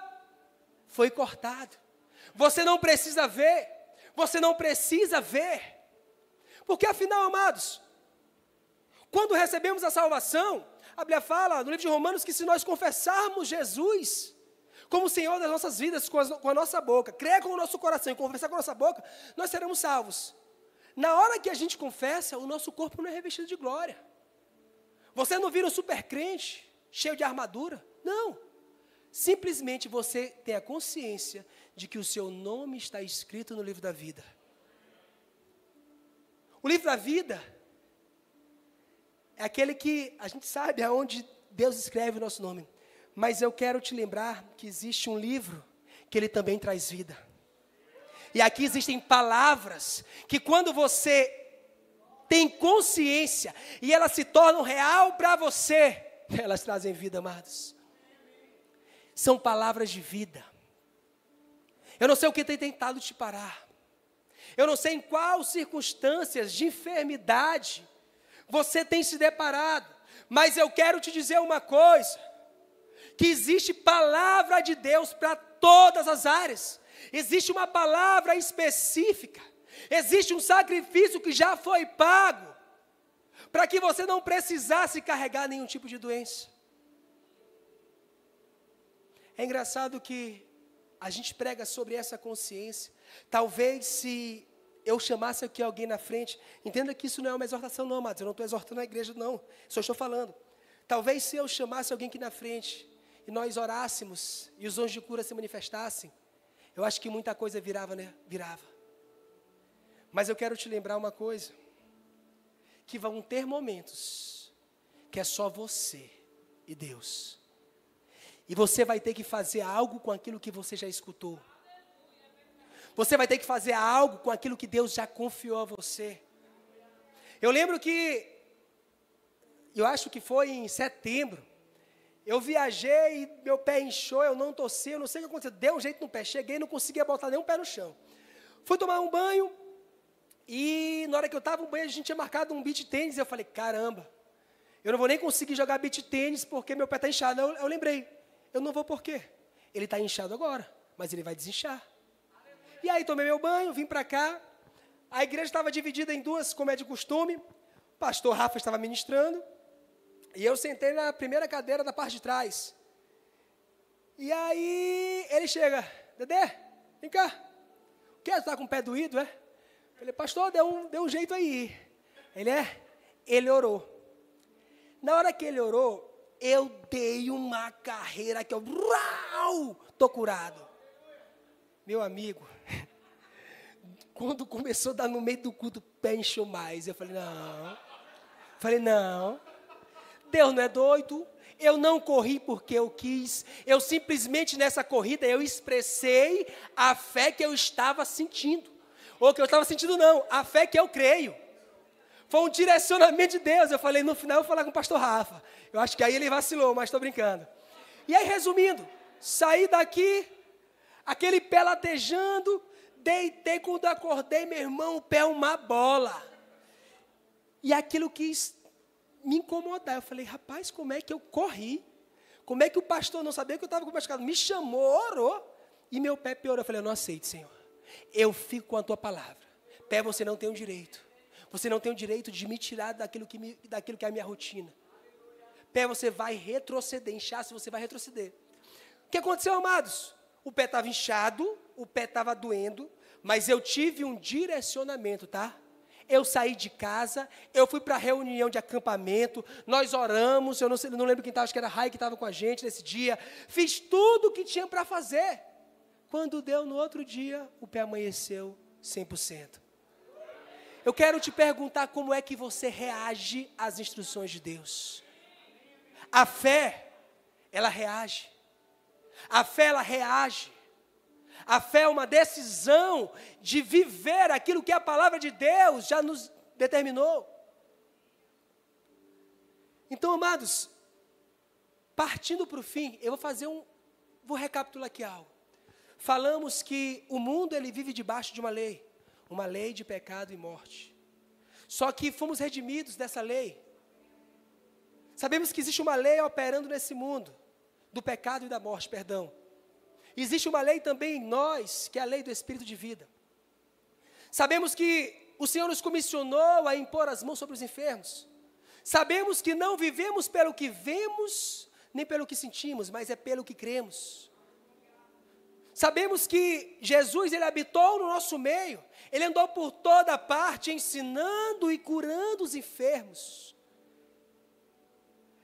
foi cortado. Você não precisa ver. Você não precisa ver. Porque afinal, amados, quando recebemos a salvação, a Bíblia fala no livro de Romanos que se nós confessarmos Jesus como Senhor das nossas vidas com a nossa boca, crer com o nosso coração e confessar com a nossa boca, nós seremos salvos. Na hora que a gente confessa, o nosso corpo não é revestido de glória. Você não vira um super crente, cheio de armadura. Não. Simplesmente você tem a consciência de que o seu nome está escrito no livro da vida. O livro da vida é aquele que a gente sabe aonde Deus escreve o nosso nome. Mas eu quero te lembrar que existe um livro que ele também traz vida. E aqui existem palavras que quando você tem consciência e elas se tornam real para você, elas trazem vida, amados. São palavras de vida. Eu não sei o que tem tentado te parar. Eu não sei em quais circunstâncias de enfermidade você tem se deparado, mas eu quero te dizer uma coisa, que existe palavra de Deus para todas as áreas, existe uma palavra específica, existe um sacrifício que já foi pago, para que você não precisasse carregar nenhum tipo de doença. É engraçado que a gente prega sobre essa consciência, talvez se eu chamasse aqui alguém na frente, entenda que isso não é uma exortação não, amados, eu não estou exortando a igreja não, só estou falando. Talvez se eu chamasse alguém aqui na frente, e nós orássemos, e os dons de cura se manifestassem, eu acho que muita coisa virava, né? Virava. Mas eu quero te lembrar uma coisa, que vão ter momentos, que é só você e Deus. E você vai ter que fazer algo com aquilo que você já escutou. Você vai ter que fazer algo com aquilo que Deus já confiou a você. Eu lembro que, eu acho que foi em setembro, eu viajei e meu pé inchou, eu não tossi, eu não sei o que aconteceu, deu um jeito no pé, cheguei e não conseguia botar nenhum pé no chão. Fui tomar um banho e na hora que eu estava no banho a gente tinha marcado um beach tênis, eu falei, caramba, eu não vou nem conseguir jogar beach tênis porque meu pé está inchado. Eu lembrei, eu não vou por quê? Ele está inchado agora, mas ele vai desinchar. E aí tomei meu banho, vim para cá, a igreja estava dividida em duas, como é de costume, o pastor Rafa estava ministrando, e eu sentei na primeira cadeira da parte de trás. E aí ele chega, Dedé, vem cá, o que? Tu está com o pé doído, é? Eu falei, pastor, deu um jeito aí. Ele orou. Na hora que ele orou, eu dei uma carreira que eu, tô curado. Meu amigo, quando começou a dar no meio do culto, o pé inchou mais. Eu falei, não, Deus não é doido. Eu não corri porque eu quis. Eu simplesmente nessa corrida, eu expressei a fé que eu estava sentindo. Ou que eu estava sentindo não, a fé que eu creio. Foi um direcionamento de Deus. Eu falei, no final eu vou falar com o pastor Rafa. Eu acho que aí ele vacilou, mas estou brincando. E aí, resumindo, saí daqui, aquele pé latejando, deitei, quando acordei, meu irmão, o pé é uma bola. E aquilo quis me incomodar. Eu falei, rapaz, como é que eu corri? Como é que o pastor não sabia que eu estava com o machucado? Me chamou, orou, e meu pé piorou. Eu falei, eu não aceito, Senhor. Eu fico com a tua palavra. Pé, você não tem o direito. Você não tem o direito de me tirar daquilo que é a minha rotina. Pé, você vai retroceder. Inchaço, você vai retroceder. O que aconteceu, amados? o pé estava inchado, o pé estava doendo, mas eu tive um direcionamento, tá? Eu saí de casa, eu fui para a reunião de acampamento, nós oramos, eu não lembro quem estava, acho que era a Rai que estava com a gente nesse dia, fiz tudo o que tinha para fazer. Quando deu no outro dia, o pé amanheceu 100%. Eu quero te perguntar como é que você reage às instruções de Deus. A fé, ela reage. A fé, ela reage. A fé é uma decisão de viver aquilo que a palavra de Deus já nos determinou. Então, amados, partindo para o fim, eu vou recapitular aqui algo. Falamos que o mundo ele vive debaixo de uma lei de pecado e morte. Só que fomos redimidos dessa lei. Sabemos que existe uma lei operando nesse mundo, do pecado e da morte, perdão. Existe uma lei também em nós, que é a lei do Espírito de vida. Sabemos que o Senhor nos comissionou a impor as mãos sobre os enfermos. Sabemos que não vivemos pelo que vemos, nem pelo que sentimos, mas é pelo que cremos. Sabemos que Jesus, ele habitou no nosso meio. Ele andou por toda parte, ensinando e curando os enfermos.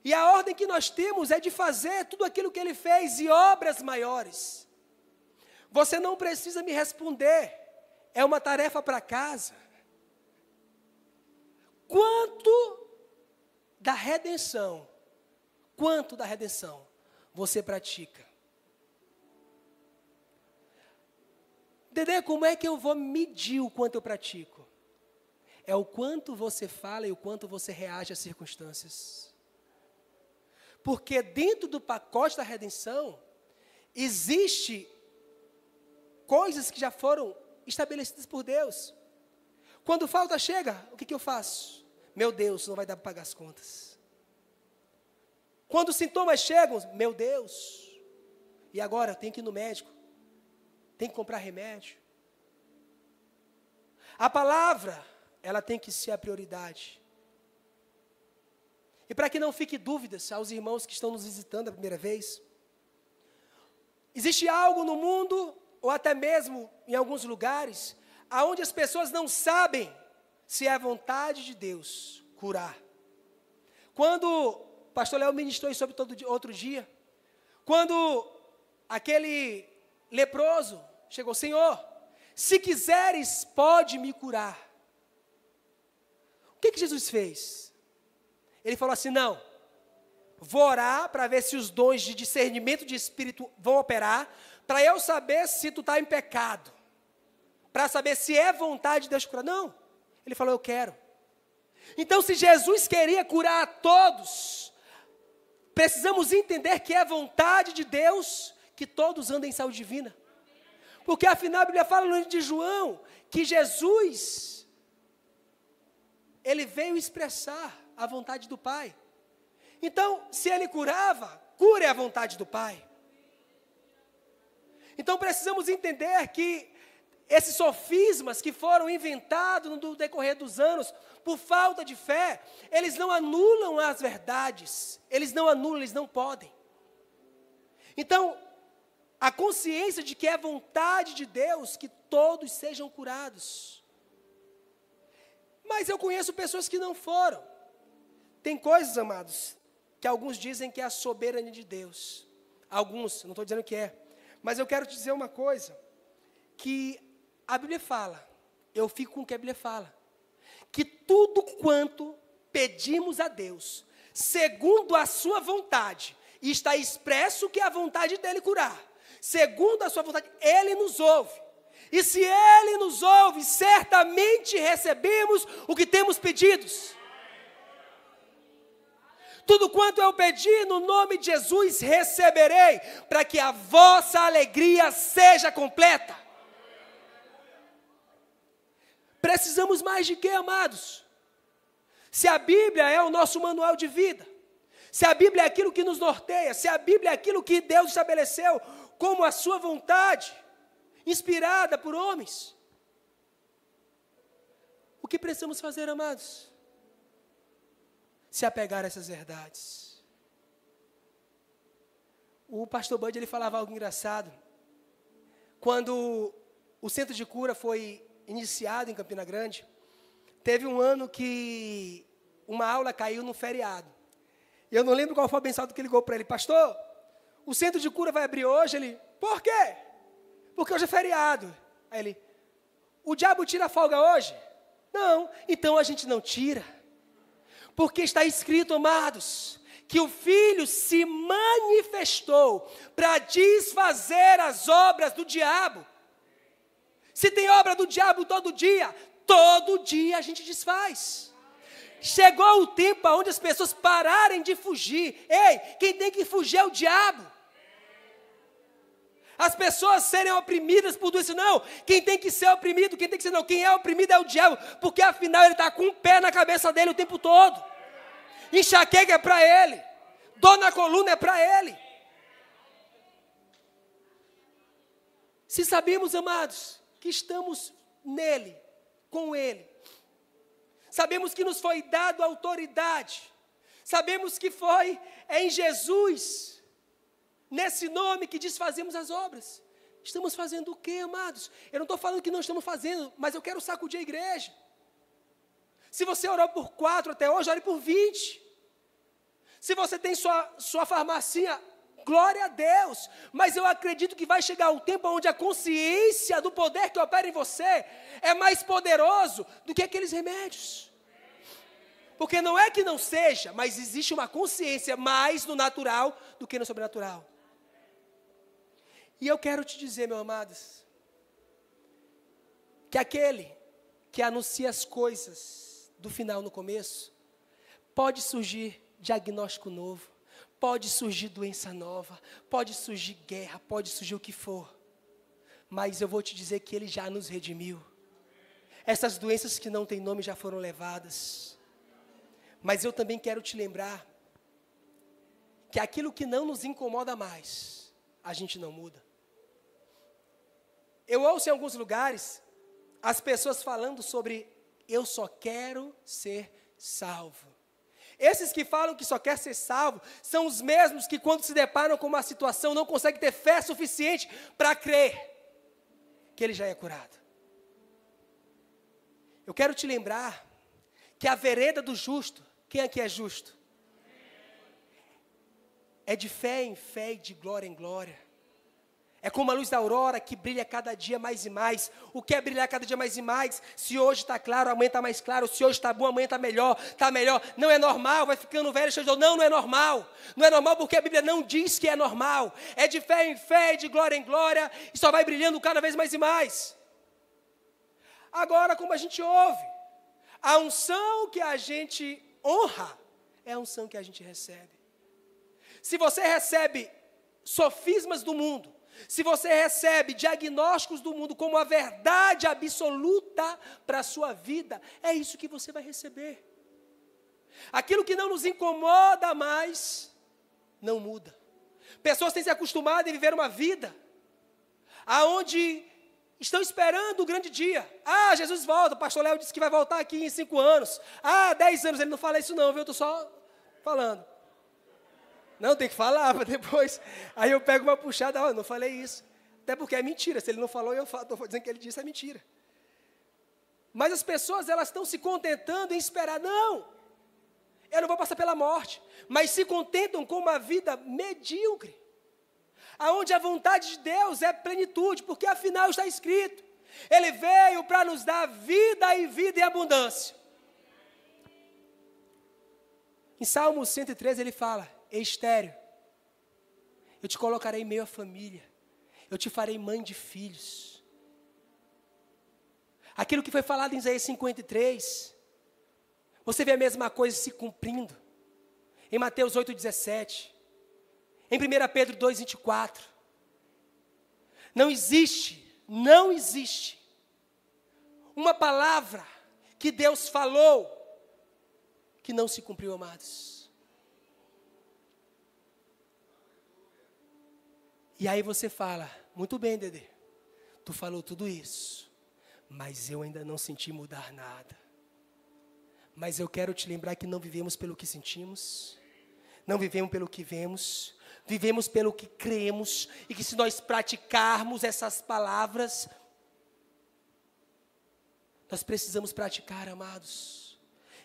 E a ordem que nós temos é de fazer tudo aquilo que ele fez e obras maiores. Você não precisa me responder, é uma tarefa para casa. Quanto da redenção você pratica? Dedê, como é que eu vou medir o quanto eu pratico? É o quanto você fala e o quanto você reage às circunstâncias. Porque dentro do pacote da redenção, existe coisas que já foram estabelecidas por Deus. Quando falta chega, o que eu faço? Meu Deus, não vai dar para pagar as contas. Quando os sintomas chegam, meu Deus, e agora eu tenho que ir no médico, tenho que comprar remédio. A palavra, ela tem que ser a prioridade. E para que não fique dúvidas aos irmãos que estão nos visitando a primeira vez, existe algo no mundo, ou até mesmo em alguns lugares, onde as pessoas não sabem se é a vontade de Deus curar. Quando o pastor Léo ministrou isso sobre outro dia, quando aquele leproso chegou, Senhor, se quiseres, pode me curar. O que Jesus fez? Ele falou assim, não, vou orar para ver se os dons de discernimento de espírito vão operar, para eu saber se tu está em pecado, para saber se é vontade de Deus curar. Não, ele falou, eu quero. Então, se Jesus queria curar a todos, precisamos entender que é vontade de Deus que todos andem em saúde divina. Porque afinal a Bíblia fala no livro de João, que Jesus, ele veio expressar a vontade do Pai. Então, se ele curava, cura é a vontade do Pai. Então, precisamos entender que esses sofismas que foram inventados no decorrer dos anos, por falta de fé, eles não anulam as verdades. Eles não podem. Então, a consciência de que é vontade de Deus que todos sejam curados. Mas eu conheço pessoas que não foram. Tem coisas, amados, que alguns dizem que é a soberania de Deus. Alguns, não estou dizendo que é. Mas eu quero te dizer uma coisa, que a Bíblia fala, eu fico com o que a Bíblia fala, que tudo quanto pedimos a Deus, segundo a sua vontade, e está expresso que é a vontade dele curar, segundo a sua vontade, ele nos ouve. E se ele nos ouve, certamente recebemos o que temos pedidos. Tudo quanto eu pedi, no nome de Jesus, receberei, para que a vossa alegria seja completa. Precisamos mais de quê, amados? Se a Bíblia é o nosso manual de vida, se a Bíblia é aquilo que nos norteia, se a Bíblia é aquilo que Deus estabeleceu como a sua vontade, inspirada por homens, o que precisamos fazer, amados? Se apegar a essas verdades. O pastor Bud, ele falava algo engraçado. quando o centro de cura foi iniciado em Campina Grande, teve um ano que uma aula caiu no feriado. Eu não lembro qual foi o abençoado que ligou para ele: pastor, o centro de cura vai abrir hoje? Ele: por quê? Porque hoje é feriado. Aí ele: o diabo tira folga hoje? Não, então a gente não tira. Porque está escrito, amados, que o Filho se manifestou para desfazer as obras do diabo. Se tem obra do diabo todo dia a gente desfaz. Chegou o tempo onde as pessoas pararem de fugir. Ei, quem tem que fugir é o diabo. As pessoas serem oprimidas por doença, não. Quem tem que ser oprimido, quem tem que ser não. Quem é oprimido é o diabo, porque afinal ele está com um pé na cabeça dele o tempo todo. Enxaqueca é para ele. Dor na coluna é para ele. Se sabemos, amados, que estamos nele, com ele, sabemos que nos foi dado autoridade, sabemos que foi em Jesus, nesse nome que desfazemos as obras. Estamos fazendo o quê, amados? Eu não estou falando que não estamos fazendo, mas eu quero sacudir a igreja. Se você orou por 4 até hoje, ore por 20. Se você tem sua farmacinha, glória a Deus. Mas eu acredito que vai chegar o tempo onde a consciência do poder que opera em você é mais poderoso do que aqueles remédios. Porque não é que não seja, mas existe uma consciência mais no natural do que no sobrenatural. E eu quero te dizer, meus amados, que aquele que anuncia as coisas do final no começo, pode surgir diagnóstico novo, pode surgir doença nova, pode surgir guerra, pode surgir o que for, mas eu vou te dizer que Ele já nos redimiu. Essas doenças que não têm nome já foram levadas. Mas eu também quero te lembrar que aquilo que não nos incomoda mais, a gente não muda. Eu ouço em alguns lugares as pessoas falando sobre eu só quero ser salvo. Esses que falam que só quer ser salvo são os mesmos que quando se deparam com uma situação não conseguem ter fé suficiente para crer que ele já é curado. Eu quero te lembrar que a vereda do justo, quem aqui é justo? É de fé em fé e de glória em glória. É como a luz da aurora que brilha cada dia mais e mais. O que é brilhar cada dia mais e mais? Se hoje está claro, amanhã está mais claro. Se hoje está bom, amanhã está melhor. Está melhor. Não é normal, vai ficando velho. Não é normal. Não é normal porque a Bíblia não diz que é normal. É de fé em fé e de glória em glória. E só vai brilhando cada vez mais e mais. Agora, como a gente ouve, a unção que a gente honra é a unção que a gente recebe. Se você recebe sofismas do mundo, se você recebe diagnósticos do mundo como a verdade absoluta para a sua vida, é isso que você vai receber. Aquilo que não nos incomoda mais, não muda. Pessoas têm se acostumado a viver uma vida aonde estão esperando o grande dia. Ah, Jesus volta, o pastor Léo disse que vai voltar aqui em 5 anos. Ah, 10 anos, ele não fala isso não, viu? Eu estou só falando. Não, tem que falar para depois. Aí eu pego uma puxada, eu não falei isso. Até porque é mentira, se ele não falou, eu estou dizendo que ele disse, é mentira. Mas as pessoas, elas estão se contentando em esperar. Não, eu não vou passar pela morte. Mas se contentam com uma vida medíocre. Aonde a vontade de Deus é plenitude, porque afinal está escrito. Ele veio para nos dar vida e vida em abundância. Em Salmo 113 ele fala: estéril, eu te colocarei em meio à família, eu te farei mãe de filhos. Aquilo que foi falado em Isaías 53, você vê a mesma coisa se cumprindo, em Mateus 8,17, em 1 Pedro 2,24, não existe uma palavra que Deus falou, que não se cumpriu, amados. E aí você fala, muito bem, Dedê, tu falou tudo isso, mas eu ainda não senti mudar nada. Mas eu quero te lembrar que não vivemos pelo que sentimos, não vivemos pelo que vemos, vivemos pelo que cremos, e que se nós praticarmos essas palavras, nós precisamos praticar, amados.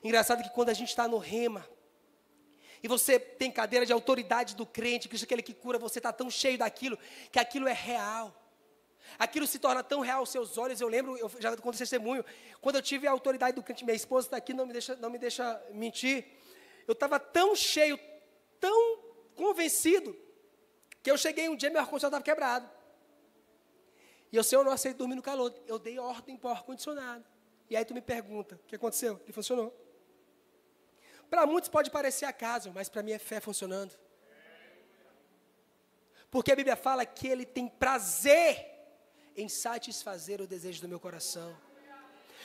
Engraçado que quando a gente está no rema, e você tem cadeira de autoridade do crente, Cristo é aquele que cura, você está tão cheio daquilo, que aquilo é real. Aquilo se torna tão real aos seus olhos. Eu lembro, eu já contei testemunho, quando eu tive a autoridade do crente, minha esposa está aqui, não me deixa mentir. Eu estava tão cheio, tão convencido, que eu cheguei um dia, meu ar-condicionado estava quebrado. E o Senhor não aceita dormir no calor. Eu dei ordem para o ar-condicionado. E aí tu me pergunta, o que aconteceu? Ele funcionou. Para muitos pode parecer acaso, mas para mim é fé funcionando. Porque a Bíblia fala que Ele tem prazer em satisfazer o desejo do meu coração.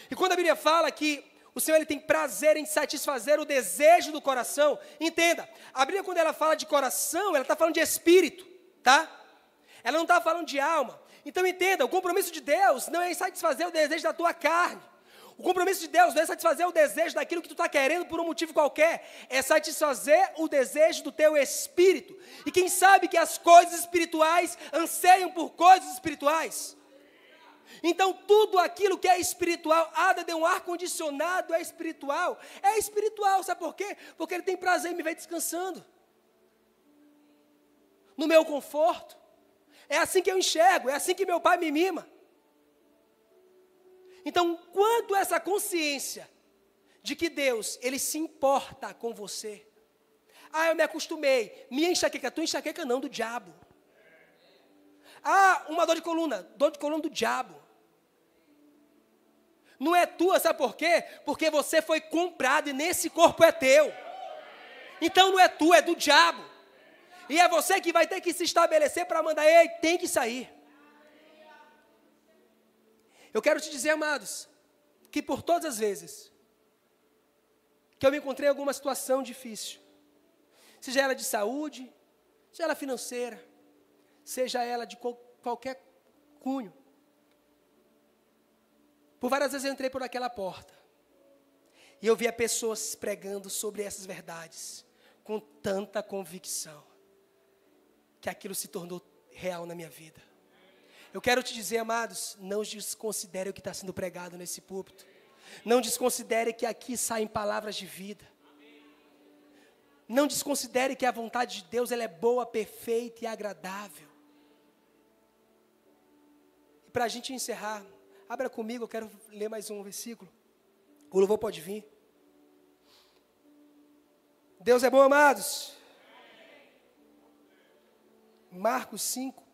E quando a Bíblia fala que o Senhor Ele tem prazer em satisfazer o desejo do coração, entenda, a Bíblia quando ela fala de coração, ela está falando de espírito, tá? Ela não está falando de alma. Então entenda, o compromisso de Deus não é em satisfazer o desejo da tua carne. O compromisso de Deus não é satisfazer o desejo daquilo que tu está querendo por um motivo qualquer. É satisfazer o desejo do teu espírito. E quem sabe que as coisas espirituais anseiam por coisas espirituais. Então tudo aquilo que é espiritual, de um ar-condicionado é espiritual. É espiritual, sabe por quê? Porque Ele tem prazer em me ver descansando. No meu conforto. É assim que eu enxergo, é assim que meu pai me mima. Então, quanto essa consciência de que Deus, Ele se importa com você. Eu me acostumei. Minha enxaqueca, tua enxaqueca não, do diabo. Uma dor de coluna do diabo. Não é tua, sabe por quê? Porque você foi comprado e nesse corpo é teu. Então não é tu, é do diabo. E é você que vai ter que se estabelecer para mandar, ei, tem que sair. Eu quero te dizer, amados, que por todas as vezes que eu me encontrei em alguma situação difícil, seja ela de saúde, seja ela financeira, seja ela de qualquer cunho, por várias vezes eu entrei por aquela porta, e eu via pessoas pregando sobre essas verdades, com tanta convicção, que aquilo se tornou real na minha vida. Eu quero te dizer, amados, não desconsidere o que está sendo pregado nesse púlpito. Não desconsidere que aqui saem palavras de vida. Não desconsidere que a vontade de Deus ela é boa, perfeita e agradável. E para a gente encerrar, abra comigo, eu quero ler mais um versículo. O louvor pode vir. Deus é bom, amados. Marcos 5.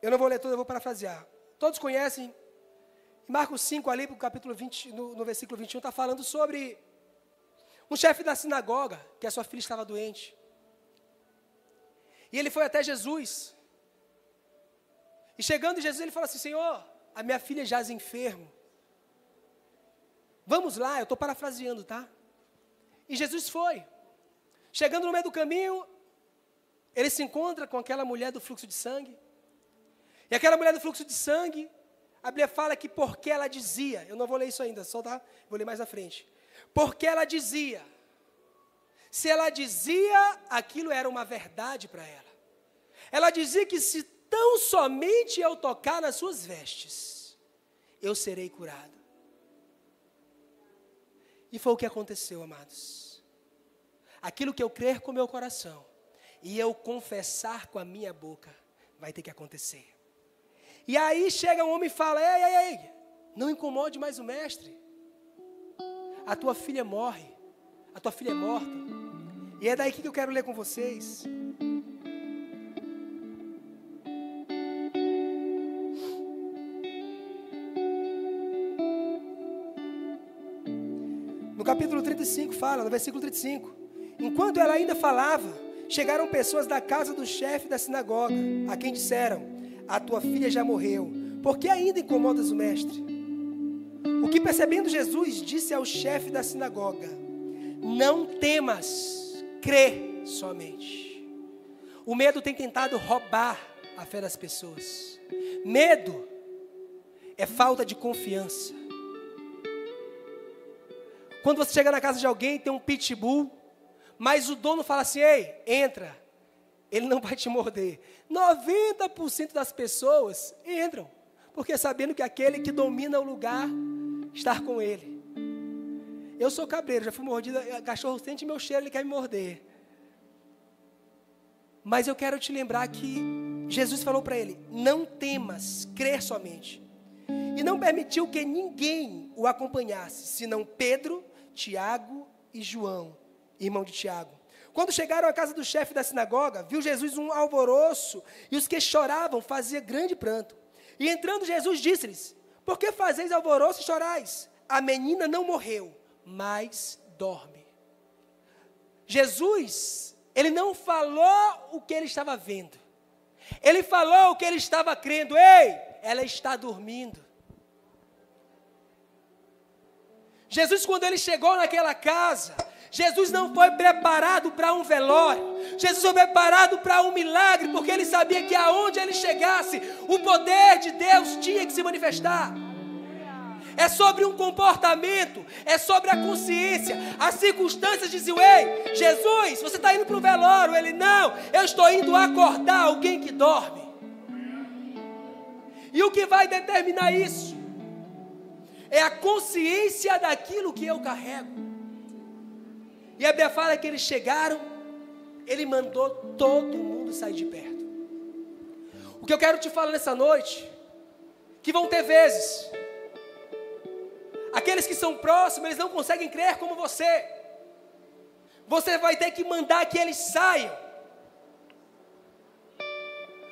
Eu não vou ler tudo, eu vou parafrasear. Todos conhecem, em Marcos 5, ali, no capítulo 20, no versículo 21, está falando sobre um chefe da sinagoga, que a sua filha estava doente. E ele foi até Jesus. E chegando em Jesus, ele falou assim, Senhor, a minha filha jaz enfermo. Vamos lá, eu estou parafraseando, tá? E Jesus foi. Chegando no meio do caminho, ele se encontra com aquela mulher do fluxo de sangue. E aquela mulher do fluxo de sangue, a Bíblia fala que porque ela dizia, eu não vou ler isso ainda, só tá, vou ler mais à frente. Porque ela dizia, se ela dizia, aquilo era uma verdade para ela. Ela dizia que se tão somente eu tocar nas suas vestes, eu serei curado. E foi o que aconteceu, amados. Aquilo que eu crer com o meu coração, e eu confessar com a minha boca, vai ter que acontecer. E aí chega um homem e fala, ei, não incomode mais o mestre. A tua filha morre, a tua filha é morta. E é daí que eu quero ler com vocês. No capítulo 35 fala, no versículo 35. Enquanto ela ainda falava, chegaram pessoas da casa do chefe da sinagoga, a quem disseram, a tua filha já morreu, por que ainda incomodas o mestre? O que percebendo Jesus, disse ao chefe da sinagoga, não temas, crê somente. O medo tem tentado roubar a fé das pessoas. Medo é falta de confiança. Quando você chega na casa de alguém, tem um pitbull, mas o dono fala assim, ei, entra, ele não vai te morder. 90% das pessoas entram, porque sabendo que aquele que domina o lugar está com ele. Eu sou cabreiro, já fui mordido, cachorro sente meu cheiro, ele quer me morder. Mas eu quero te lembrar que Jesus falou para ele, não temas, crer somente. E não permitiu que ninguém o acompanhasse, senão Pedro, Tiago e João, irmão de Tiago. Quando chegaram à casa do chefe da sinagoga, viu Jesus um alvoroço, e os que choravam faziam grande pranto. E entrando Jesus disse-lhes, por que fazeis alvoroço e chorais? A menina não morreu, mas dorme. Jesus, ele não falou o que ele estava vendo. Ele falou o que ele estava crendo. Ei, ela está dormindo. Jesus, quando ele chegou naquela casa, Jesus não foi preparado para um velório. Jesus foi preparado para um milagre, porque ele sabia que aonde ele chegasse, o poder de Deus tinha que se manifestar. É sobre um comportamento, é sobre a consciência. As circunstâncias diziam, ei, Jesus, você está indo para o velório. Ele, não, eu estou indo acordar alguém que dorme. E o que vai determinar isso? É a consciência daquilo que eu carrego. E a Bíblia fala que eles chegaram, ele mandou todo mundo sair de perto. O que eu quero te falar nessa noite, que vão ter vezes, aqueles que são próximos, eles não conseguem crer como você. Você vai ter que mandar que eles saiam,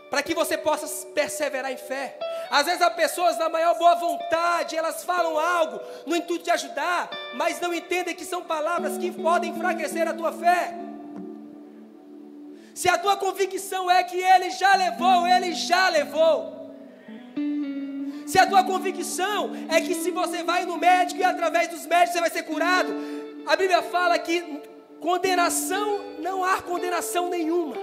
para que você possa perseverar em fé. Às vezes as pessoas na maior boa vontade, elas falam algo no intuito de ajudar, mas não entendem que são palavras que podem enfraquecer a tua fé. Se a tua convicção é que ele já levou, ele já levou. Se a tua convicção é que se você vai no médico e através dos médicos você vai ser curado, a Bíblia fala que condenação, não há condenação nenhuma.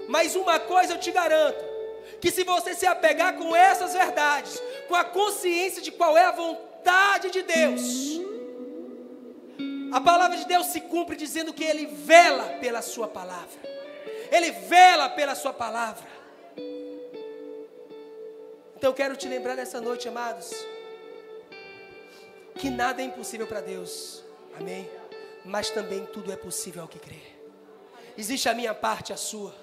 Mas uma coisa eu te garanto, que se você se apegar com essas verdades, com a consciência de qual é a vontade de Deus, a palavra de Deus se cumpre dizendo que Ele vela pela sua palavra. Ele vela pela sua palavra. Então eu quero te lembrar nessa noite, amados, que nada é impossível para Deus, amém? Mas também tudo é possível ao que crê. Existe a minha parte, a sua.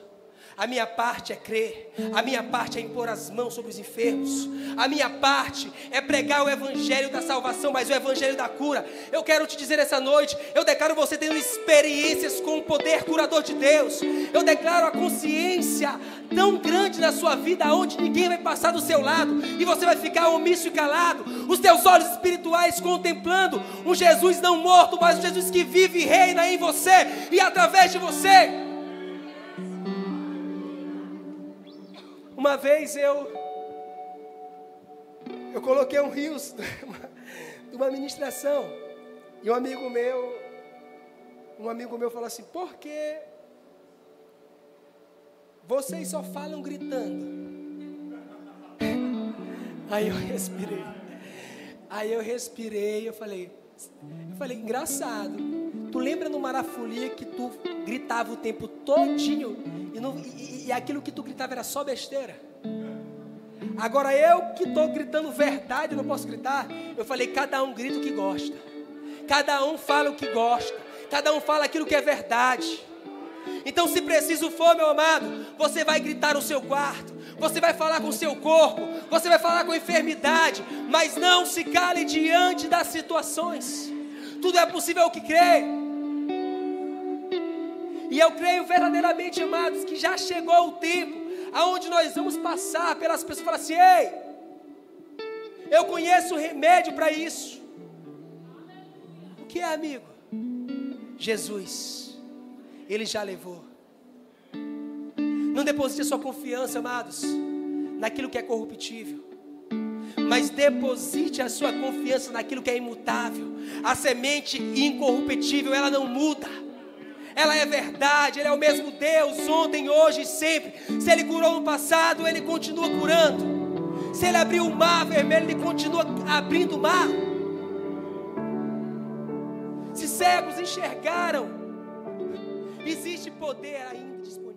A minha parte é crer, a minha parte é impor as mãos sobre os enfermos, a minha parte é pregar o evangelho da salvação, mas o evangelho da cura. Eu quero te dizer essa noite, eu declaro você tendo experiências com o poder curador de Deus. Eu declaro a consciência tão grande na sua vida, onde ninguém vai passar do seu lado, e você vai ficar omisso e calado, os teus olhos espirituais contemplando um Jesus não morto, mas um Jesus que vive e reina em você, e através de você. Uma vez eu coloquei um rios de uma ministração, e um amigo meu falou assim, por que vocês só falam gritando? Aí eu respirei, eu falei, engraçado, tu lembra no Marafolia que tu gritava o tempo todinho, e aquilo que tu gritava era só besteira? Agora eu que estou gritando verdade, não posso gritar? Eu falei, cada um grita o que gosta, cada um fala o que gosta, cada um fala aquilo que é verdade. Então se preciso for, meu amado, você vai gritar no seu quarto, você vai falar com o seu corpo, você vai falar com a enfermidade, mas não se cale diante das situações. Tudo é possível ao que crê. E eu creio verdadeiramente, amados, que já chegou o tempo aonde nós vamos passar pelas pessoas e falar assim, ei, eu conheço o remédio para isso. O que é, amigo? Jesus, Ele já levou. Não deposite a sua confiança, amados, naquilo que é corruptível, mas deposite a sua confiança naquilo que é imutável. A semente incorruptível, ela não muda. Ela é verdade, Ele é o mesmo Deus, ontem, hoje e sempre. Se Ele curou no passado, Ele continua curando. Se Ele abriu o mar vermelho, Ele continua abrindo o mar. cegos enxergaram. Existe poder ainda disponível.